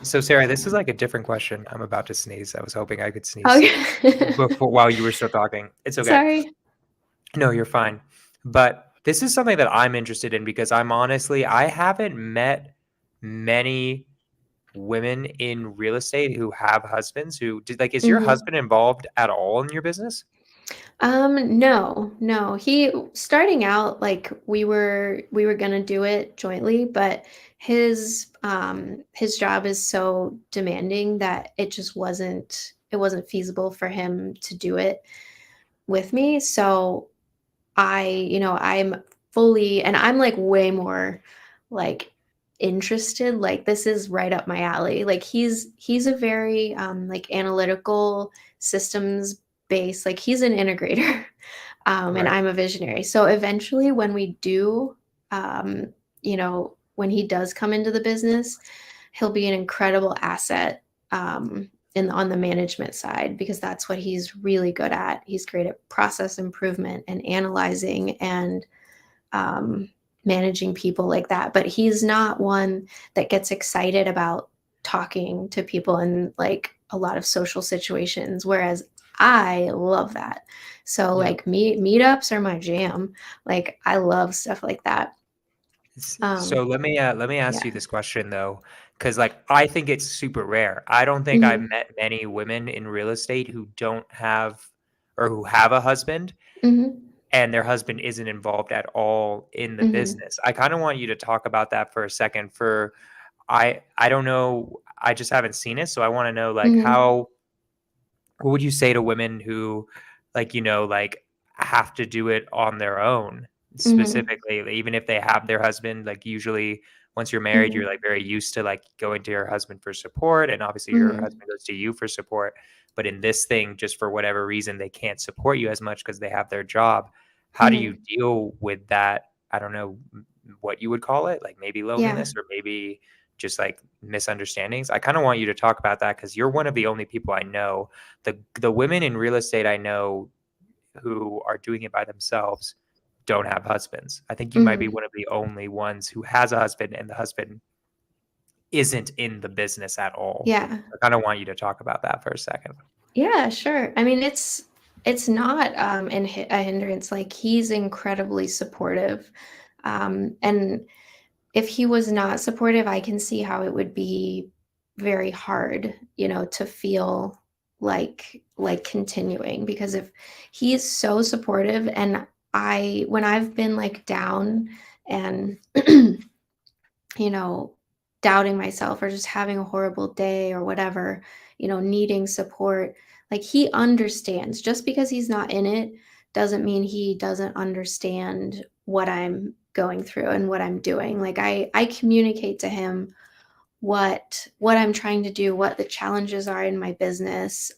So, Sarah, this is like a different question. I'm about to sneeze. I was hoping I could sneeze Okay. before while you were still talking. It's okay. Sorry. No, you're fine. But this is something that I'm interested in, because I haven't met many women in real estate who have husbands who did, like, is your Hmm. husband involved at all in your business? No, no. He starting out, like, we were gonna do it jointly, but his job is so demanding that it wasn't feasible for him to do it with me. So I'm fully, and I'm like way more like interested. Like, this is right up my alley. Like, he's a very like analytical, systems based, like, he's an integrator. And Right. I'm a visionary. So eventually when we do, when he does come into the business, he'll be an incredible asset, on the management side, because that's what he's really good at. He's great at process improvement and analyzing and um, managing people like that. But he's not one that gets excited about talking to people in like a lot of social situations, whereas I love that. So Yeah. like meetups are my jam. Like I love stuff like that. So Um, let me ask yeah. you this question though, because like I think it's super rare. I don't think I've Hmm. met many women in real estate who don't have or who have a husband Hmm. and their husband isn't involved at all in the Hmm. business. I kind of want you to talk about that for a second. For I don't know, I just haven't seen it, so I want to know like Hmm. how what would you say to women who like like have to do it on their own Hmm. specifically, like, even if they have their husband, like usually once you're married you're Hmm. like very used to like going to your husband for support and obviously your Hmm. husband goes to you for support, but in this thing just for whatever reason they can't support you as much because they have their job. How do you Hmm. deal with that? I don't know what you would call it, like maybe Yeah. loneliness or maybe just like misunderstandings. I kind of want you to talk about that because you're one of the only people I know. The women in real estate I know who are doing it by themselves don't have husbands. I think you might be Hmm. one of the only ones who has a husband and the husband isn't in the business at all. Yeah. I kind of want you to talk about that for a second. Yeah, sure. I mean, it's not a hindrance. Like he's incredibly supportive, and if he was not supportive, I can see how it would be very hard, to feel like continuing, because if he's so supportive, and when I've been like down and you know, doubting myself or just having a horrible day or whatever, needing support. Like he understands. Just because he's not in it doesn't mean he doesn't understand what I'm going through and what I'm doing. Like I communicate to him what I'm trying to do, what the challenges are in my business,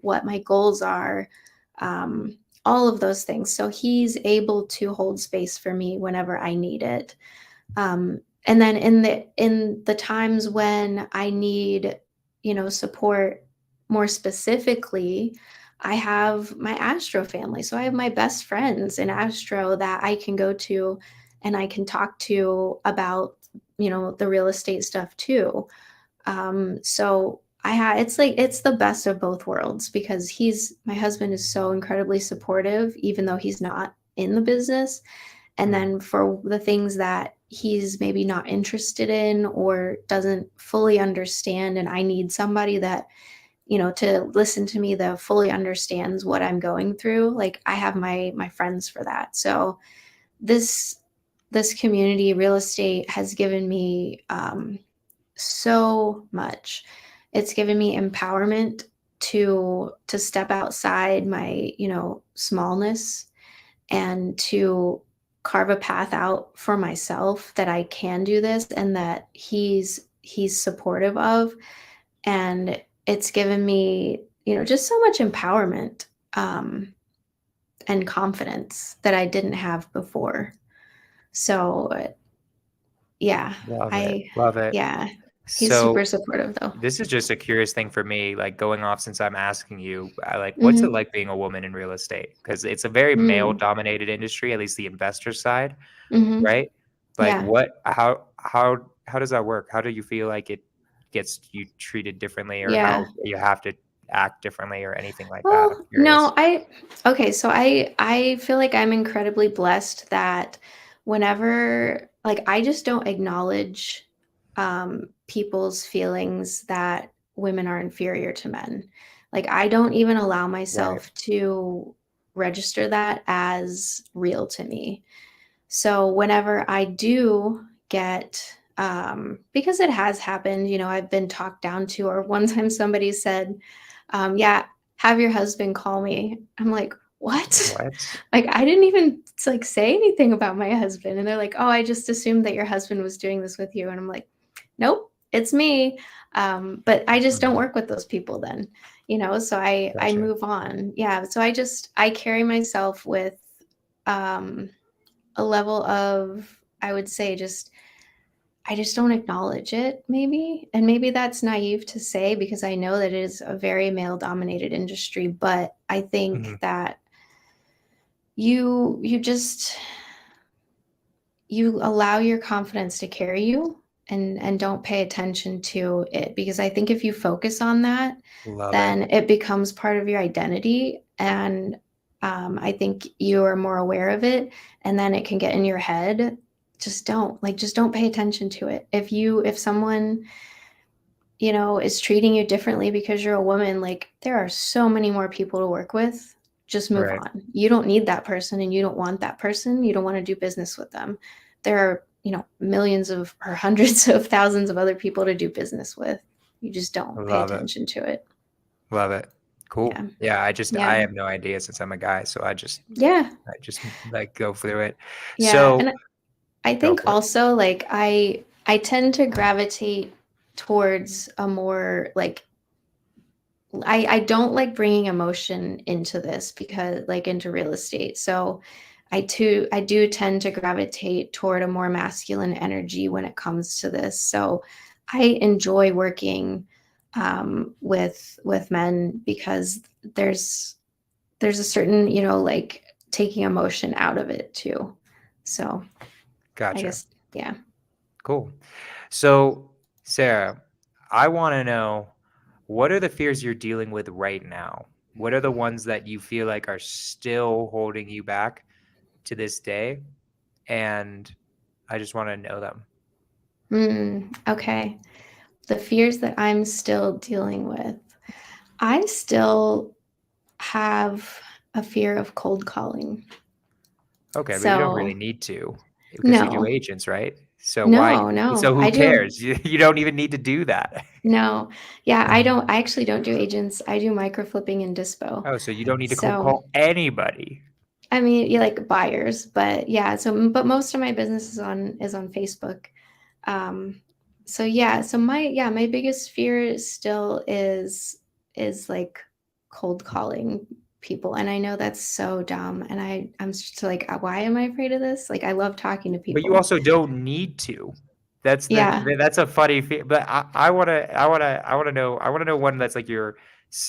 what my goals are, all of those things. So he's able to hold space for me whenever I need it. And then in the times when I need, support more specifically, I have my Astro family. So I have my best friends in Astro that I can go to and I can talk to about, the real estate stuff too. So it's the best of both worlds, because my husband is so incredibly supportive, even though he's not in the business. And Mm, then for the things that he's maybe not interested in or doesn't fully understand, and I need somebody that, to listen to me, that fully understands what I'm going through, like I have my friends for that. So this this community real estate has given me so much. It's given me empowerment to step outside my, smallness, and to carve a path out for myself, that I can do this and that he's supportive of. And it's given me, just so much empowerment, um, and confidence that I didn't have before. So yeah, love it. I Love it. yeah, he's super So supportive though. this is just a curious thing for me, like going off since I'm asking you, like, what's it Mhm. like being a woman in real estate? Because it's a very male Mm. dominated industry, at least the investor side, Mhm. right? Like, Yeah. what, how does that work? How do you feel like it gets you treated differently or Yeah. how you have to act differently or anything like that? I'm Well, curious. no, okay, so I feel like I'm incredibly blessed that whenever, like, I just don't acknowledge people's feelings that women are inferior to men. Like I don't even allow Right. myself to register that as real to me. So whenever I do get, because it has happened, I've been talked down to, or one time somebody said, yeah, have your husband call me. I'm like, what? What? Like, I didn't even like say anything about my husband. And they're like, oh, I just assumed that your husband was doing this with you. And I'm like, nope, it's me. But I just don't Mhm. work with those people then, so I Gotcha. move on. Yeah. So I carry myself with, um, a level of, I would say, just I just don't acknowledge it maybe. And maybe that's naive to say because I know that it is a very male dominated industry, but I think Mhm. that you just you allow your confidence to carry you and don't pay attention to it because I think if you focus on that, Love it. then it becomes part of your identity and I think you are more aware of it and then it can get in your head. Just don't pay attention to it. If someone is treating you differently because you're a woman, like there are so many more people to work with. Just move Right. on. You don't need that person and you don't want that person. You don't want to do business with them. There are, millions of or hundreds of thousands of other people to do business with. You just don't pay Love it. attention to it. Love it. Yeah. Cool. Yeah, I Yeah. have no idea since I'm a guy, so Yeah. I just like go through it. Yeah. So And I go think for it. also like I tend to gravitate towards a more like I don't like bringing emotion into this because like into real estate. So I do tend to gravitate toward a more masculine energy when it comes to this. So I enjoy working with men because there's a certain like taking emotion out of it too. So I Gotcha. guess yeah. Cool. So, Sarah, I want to know, what are the fears you're dealing with right now? What are the ones that you feel like are still holding you back to this day? And I just want to know them. Okay. The fears that I'm still dealing with. I still have a fear of cold calling. Okay, but you don't really So, need to because you do no, agents, right? So why? no, no. So who I do. cares? You don't even need to do that. No. Yeah, I don't. I actually don't do agents. I do micro flipping and dispo. Oh, so you don't need to cold So, call anybody. I mean, you like buyers, but yeah. So, but most of my business is on Facebook. Um, so yeah. So my biggest fear still is like cold calling people, and I know that's so dumb. And I'm just like, why am I afraid of this? Like, I love talking to But you people. also don't need to. Yeah. That's a funny but I wanna know one that's like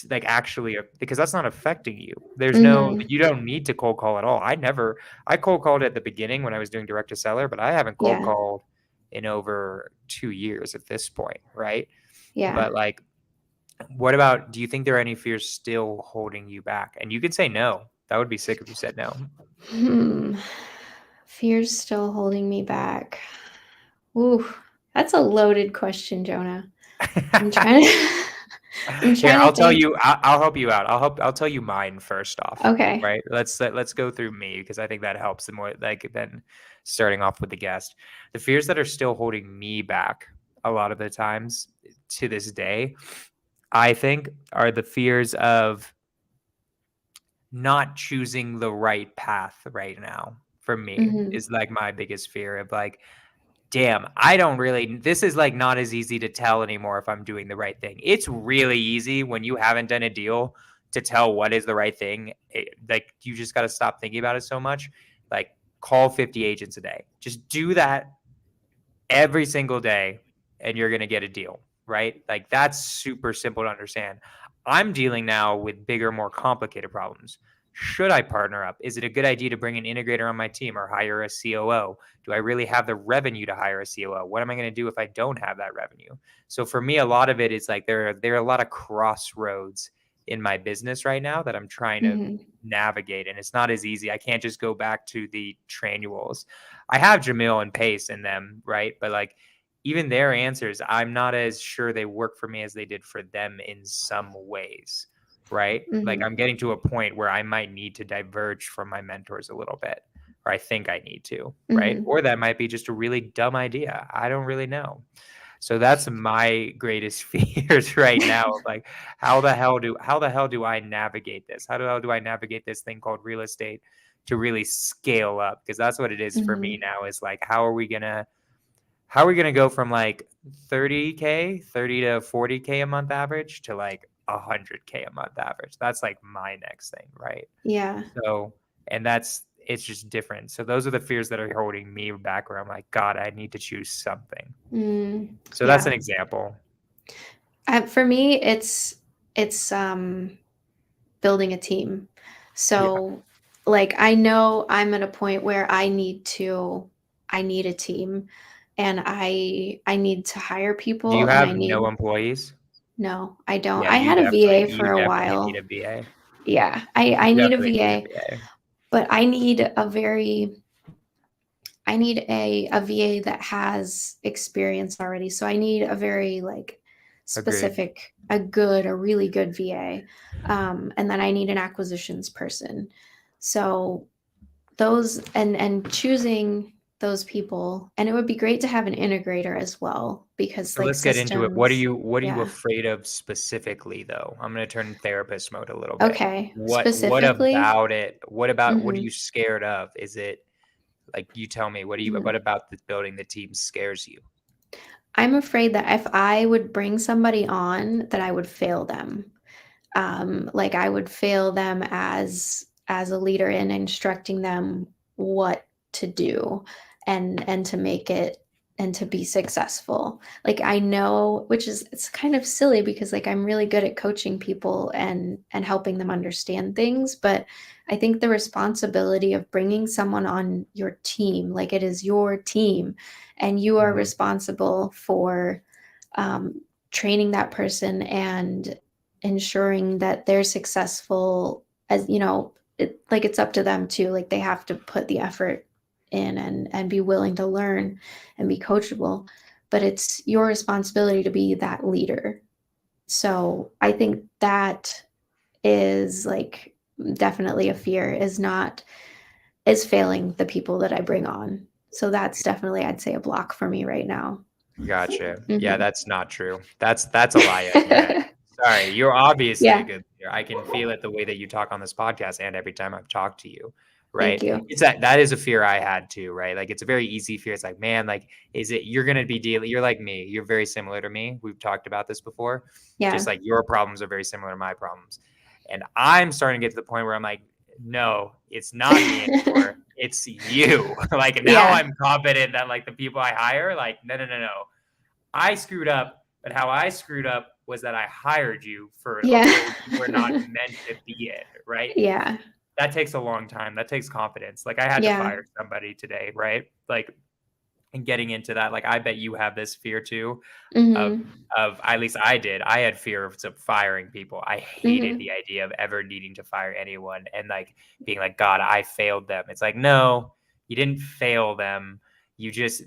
like actually because that's not affecting you. Hmm. You don't need to cold call at all. I cold called at the beginning when I was doing direct to seller, but I haven't cold Yeah. called in over 2 years at this point, right? Yeah. But like, what about, do you think there are any fears still holding you back? And you could say no. That would be sick if you said no. Hmm. Fear's still holding me back. Ooh, that's a loaded question, Jonah. I'm trying to I'm Here, trying to think. I'll help you out. I'll tell you mine first off, Okay. right? Let's go through me because I think that helps the more like than starting off with the guest. The fears that are still holding me back a lot of the times to this day, I think, are the fears of not choosing the right path right now. For me, Mhm. is like my biggest fear of like, damn, I don't really, this is like not as easy to tell anymore if I'm doing the right thing. It's really easy when you haven't done a deal to tell what is the right thing. Like, you just got to stop thinking about it so much. Like, call 50 agents a day. Just do that every single day and you're going to get a deal, right? Like, that's super simple to understand. I'm dealing now with bigger, more complicated problems. Should I partner up? Is it a good idea to bring an integrator on my team or hire a COO? Do I really have the revenue to hire a COO? What am I going to do if I don't have that revenue? So for me, a lot of it is like there are a lot of crossroads in my business right now that I'm trying to Mhm. navigate, and it's not as easy. I can't just go back to the Trainuals. I have Jamil and Pace in them, right? But like, even their answers, I'm not as sure they work for me as they did for them in some ways, right? Like, Mhm. I'm getting to a point where I might need to diverge from my mentors a little bit, or I think I need to, right? Mhm. Or that might be just a really dumb idea. I don't really know. So that's my greatest fears right now. Like, how the hell do I navigate this? How the hell do I navigate this thing called real estate to really scale up? Because that's what it is for me Mhm. now, is like, how are we gonna go from like 30 to 40K a month average to like 100K a month average? That's like my next thing, right? Yeah. So, and that's it's just different. So those are the fears that are holding me back, where I'm like, God, I need to choose something. So that's Yeah. an example. For me, it's building a team. Yeah. So, like, I know I'm at a point where I need a team, and I need to hire Do you people, and I have no need employees? no, I don't. Yeah, I had a VA for you a definitely need while. a VA. Yeah, You I need a definitely need a VA, VA. but I need a VA that has experience already. So I need a very like Agreed. specific, a really good VA. And then I need an acquisitions person. So those and choosing those people, and it would be great to have an integrator as well because So like let's get into it. What are systems, you yeah. afraid of specifically, though? I'm going to turn therapist mode a little bit. Okay. What Specifically, about it? What are mhm. you scared of? Is it like, you tell me, what Mhm. about the building the team scares you? I'm afraid that if I would bring somebody on, that I would fail them. Like I would fail them as a leader in instructing them what to do and to make it and to be successful. Like I know, which is it's kind of silly because like I'm really good at coaching people and helping them understand things, but I think the responsibility of bringing someone on your team, like it is your team, and you are Mhm. responsible for um, training that person and ensuring that they're successful as like it's up to them too, like they have to put the effort in and be willing to learn and be coachable, but it's your responsibility to be that leader. So I think that is like definitely a fear, is failing the people that I bring on. So that's definitely, I'd say, a block for me right now. Gotcha. Yeah, Hmm. that's not true. That's a lie in your head. Sorry, you're obviously a Yeah, good leader. I can feel it the way that you talk on this podcast and every time I've talked to you, thank right? you. It's that is a fear I had too, right? Like it's a very easy fear. It's like, man, like is it you're gonna be dealing, you're like me. You're very similar to me. We've talked about this before. Just Yeah. like your problems are very similar to my problems. And I'm starting to get to the point where I'm like, no, it's not me anymore. It's you. Like now Yeah. I'm confident that like the people I hire, like, no. I screwed up, but how I screwed up was that I hired you for a Yeah. role you were not meant to be in, right? Yeah. That takes a long time. That takes confidence. Like I had to Yeah. fire somebody today, right? Like, and getting into that, like I bet you have this fear too of Mhm. at least I did. I had fear of firing people. I hated Mhm. the idea of ever needing to fire anyone and like being like, God, I failed them. It's like, no, you didn't fail them.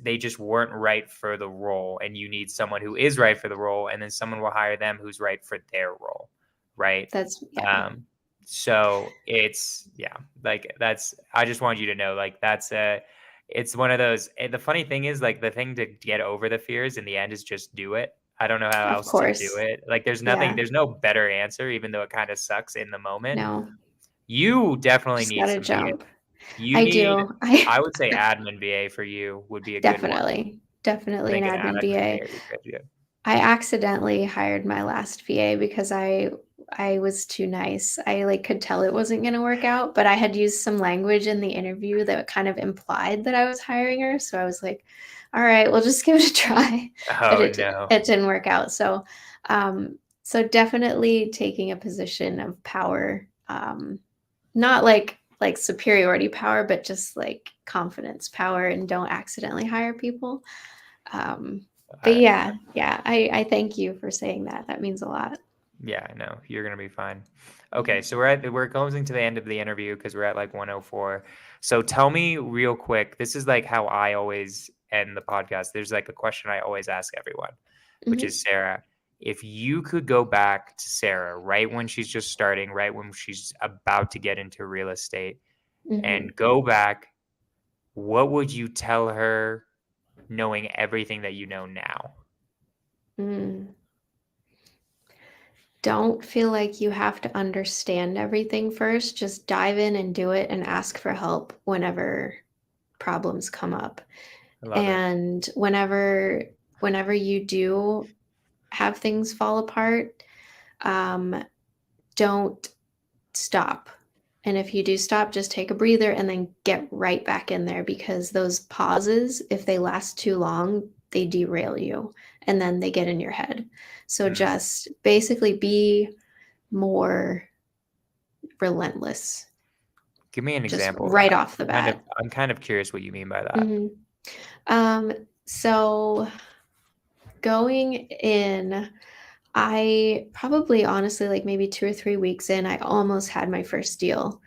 They just weren't right for the role, and you need someone who is right for the role, and then someone will hire them who's right for their role, right? That's yeah. Um, so it's yeah, like that's. I just want you to know, like that's a. It's one of those. The funny thing is, like the thing to get over the fears in the end is just do it. I don't know how Of else to do course. it. Like Yeah. there's no better answer, even though it kind of sucks in the moment. No. You definitely Just need gotta some VA. jump. You I need, do. I I would say admin VA for you would be a good one. definitely. I Definitely an think an admin admin BA. VA would be good. Yeah. I accidentally hired my last VA because I was too nice. I like could tell it wasn't going to work out, but I had used some language in the interview that kind of implied that I was hiring her, so I was like, "All right, we'll just give it a try." But Oh no. it didn't work out. So so definitely taking a position of power, not like superiority power, but just like confidence power, and don't accidentally hire people. Um, but I, yeah, yeah, I thank you for saying that. That means a lot. Yeah, I know. You're gonna be fine. Okay, Mhm. so we're closing to the end of the interview because we're at like 104. So tell me real quick. This is like how I always end the podcast. There's like a question I always ask everyone, which Mhm. is Sarah, if you could go back to Sarah right when she's just starting, right when she's about to get into real estate, Mhm. and go back, what would you tell her knowing everything that you know now? Mm. Don't feel like you have to understand everything first. Just dive in and do it and ask for help whenever problems come up. I love it. And whenever you do have things fall apart, um, don't stop. And if you do stop, just take a breather and then get right back in there, because those pauses, if they last too long, they derail you and then they get in your head. So Hmm. just basically be more relentless, Give me an just example of right that. off the bat. I'm kind of curious what you mean by that. Mhm. So going in, I probably honestly, like maybe 2 or 3 weeks in, I almost had my first deal.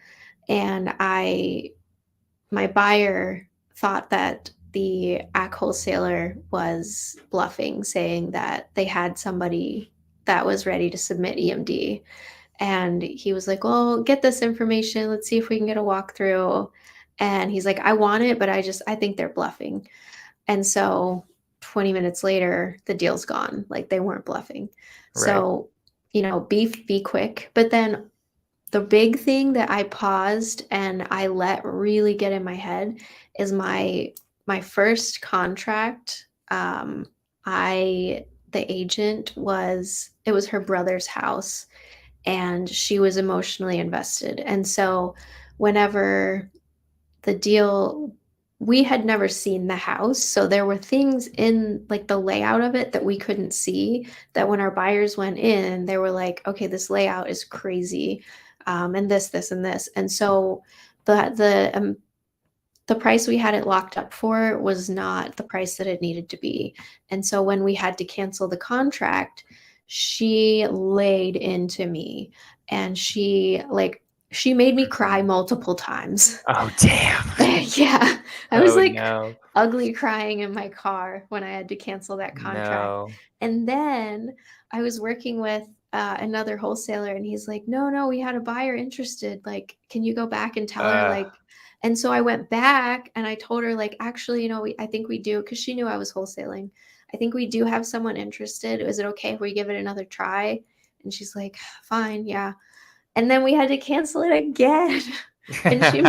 And my buyer thought that the ACK wholesaler was bluffing, saying that they had somebody that was ready to submit EMD. And he was like, well, get this information. Let's see if we can get a walkthrough. And he's like, I want it, but I think they're bluffing. And so 20 minutes later, the deal's gone. Like they weren't bluffing. Right. So, be quick. But then the big thing that I paused and I let really get in my head is my first contract. I the agent was it was her brother's house, and she was emotionally invested. And so whenever the deal, we had never seen the house, so there were things in like the layout of it that we couldn't see, that when our buyers went in they were like, okay, this layout is crazy, and this and this. And so the price we had it locked up for was not the price that it needed to be. And so when we had to cancel the contract, she laid into me, and she made me cry Mhm. multiple times. Oh, damn. Yeah, I was Oh, like no. ugly crying in my car when I had to cancel that contract. No. And then I was working with another wholesaler, and he's like, no, no, we had a buyer interested. Like, can you go back and tell her, Uh, like, and so I went back and I told her, like, actually, I think we do, because she knew I was wholesaling. I think we do have someone interested. Is it okay if we give it another try? And she's like, fine, yeah. And then we had to cancel it again. And she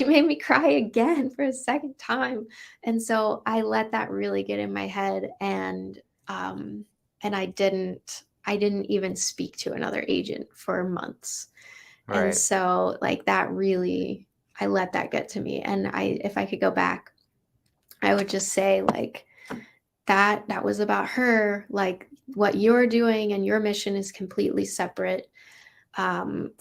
made me cry again for a second time. And so I let that really get in my head, um and I didn't even speak to another agent for months. And right. so like that really, I let that get to me. And if I could go back, I would just say, like, that was about her. Like, what you're doing and your mission is completely separate, from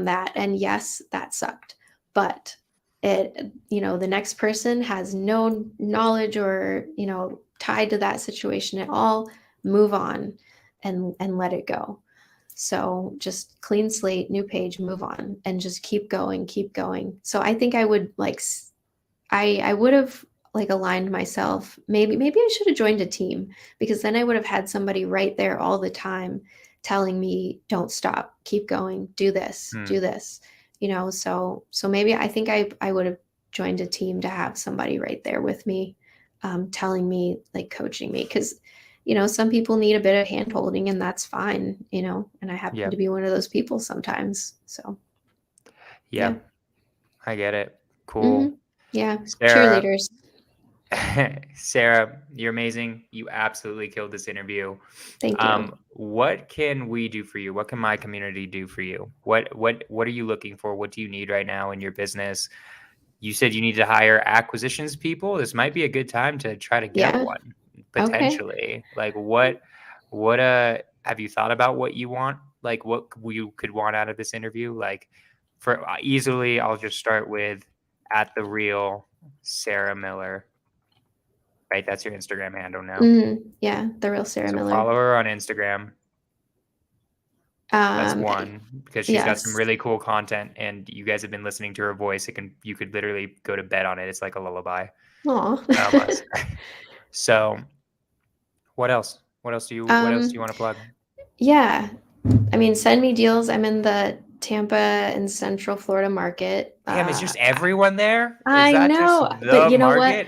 that. And yes, that sucked, but the next person has no knowledge or tied to that situation at all. Move on and let it go. So just clean slate, new page, move on, and just keep going, keep going. So I think I would like I would have like aligned myself. Maybe I should have joined a team, because then I would have had somebody right there all the time telling me, don't stop, keep going, do this, Hmm. do this. So maybe I think I would have joined a team to have somebody right there with me, telling me, like coaching me, because some people need a bit of hand holding, and that's fine, and I happen Yeah. to be one of those people sometimes. So yeah. Yeah. I get it. Hmm. Cool. Yeah. Sarah, Cheerleaders. Sarah, you're amazing. You absolutely killed this interview. Thank you. What can we do for you? What can my community do for you? What are you looking for? What do you need right now in your business? You said you need to hire acquisitions people. This might be a good time to try to get Yeah. one, Okay. potentially. Like what have you thought about what you want? Like what you could want out of this interview? Like for easily I'll just start with at the real Sarah Miller. Right? That's your Instagram handle now. Yeah, the real Sarah So Miller. follow her on Instagram. That's Um, one because she's got some yes. really cool content and you guys have been listening to her voice. You could literally go to bed on it. It's like a lullaby. Aw. Almost. So what else do you Um, want to plug? yeah. I mean, send me deals. I'm in the Tampa and Central Florida market. Damn, is just everyone there? Is I that just know, but the you know what? market?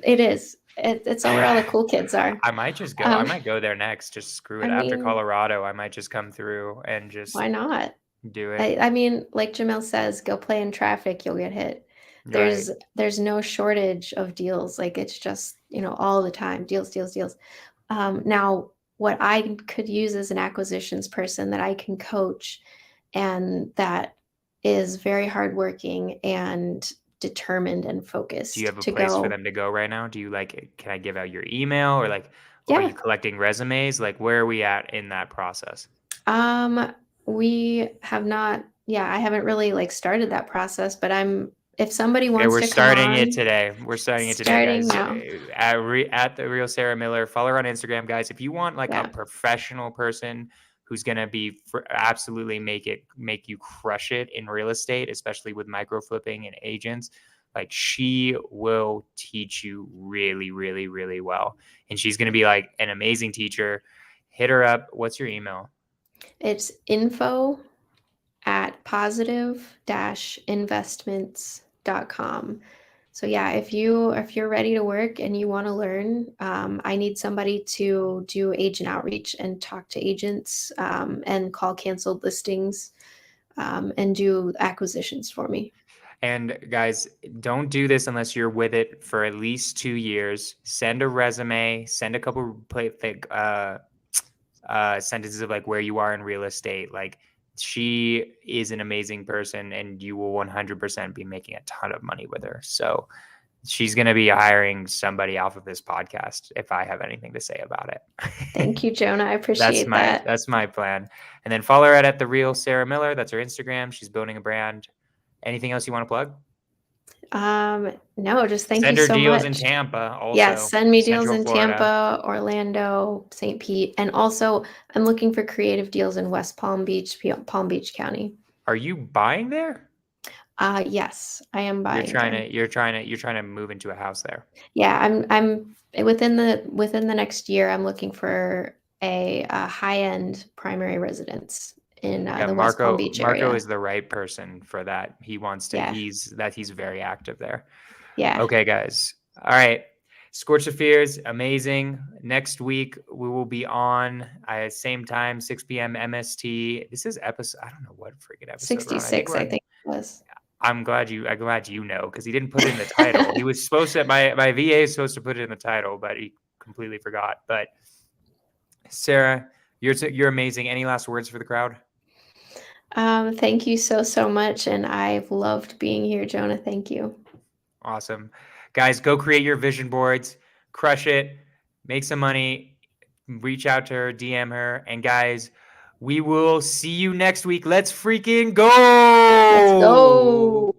It is. It's all where all the cool kids are. I might just go. I Um, might go there next. Just screw I it. After mean, Colorado, I might just come through and just why not? do it. I mean, like Jamel says, go play in traffic, you'll get hit. Right. There's no shortage of deals. Like it's just, all the time, deals, deals, deals. Now, what I could use as an acquisitions person that I can coach, and that is very hardworking and determined and Do you have focused a to place for go. them to go right now? Do you like, can I give out your email, or like, are Yeah. you collecting resumes? Like, where are we at in that process? Um, we have not, yeah, I haven't really like started that process, but if somebody Okay, wants we're to come starting it on, today. We're starting it today, starting guys. now. At the real Sarah Miller. Follow her on Instagram, guys. If you want like a Yeah. professional person who's gonna be absolutely make you crush it in real estate, especially with micro flipping and agents, like she will teach you really, really, really well, and she's gonna be like an amazing teacher. Hit her up. What's your email? It's info@positive-investments.com. So yeah, if you're ready to work and you want to learn, I need somebody to do agent outreach and talk to agents, and call canceled listings, and do acquisitions for me. And guys, don't do this unless you're with it for at least 2 years. Send a resume, send a couple sentences of like where you are in real estate. Like, she is an amazing person, and you will 100% be making a ton of money with her. So she's going to be hiring somebody off of this podcast if I have anything to say about it. Thank you, Jonah. I appreciate that. That's my plan. And then follow her at the real Sarah Miller. That's her Instagram. She's building a brand. Anything else you want to plug? No, just thank you Send her so deals in much. Tampa, Yes, also send me deals Central in Florida. Tampa, Orlando, St. Pete, and also I'm looking for creative deals in West Palm Beach, Palm Beach County. Are you buying there? Yes, I am buying there. You're trying to move into a house there. Yeah, I'm within the next year. I'm looking for a high-end primary residence in Yeah, the West Palm Beach Marco area. is the right person for that. He wants to. Yeah, He's very active there. yeah. Okay, guys. All right. Scorch of Fears, amazing. Next week we will be on at same time, 6 p.m. MST. This is episode. I don't know what freaking episode we're on. I think 66, we're I on. think it was. I'm glad you know, because he didn't put it in the title. He was supposed to. My VA is supposed to put it in the title, but he completely forgot. But Sarah, you're amazing. Any last words for the crowd? Thank you so much, and I've loved being here, Jonah. Thank you. Awesome. Guys, go create your vision boards, crush it, make some money, reach out to her, DM her. And guys, we will see you next week. Let's freaking Let's go. go.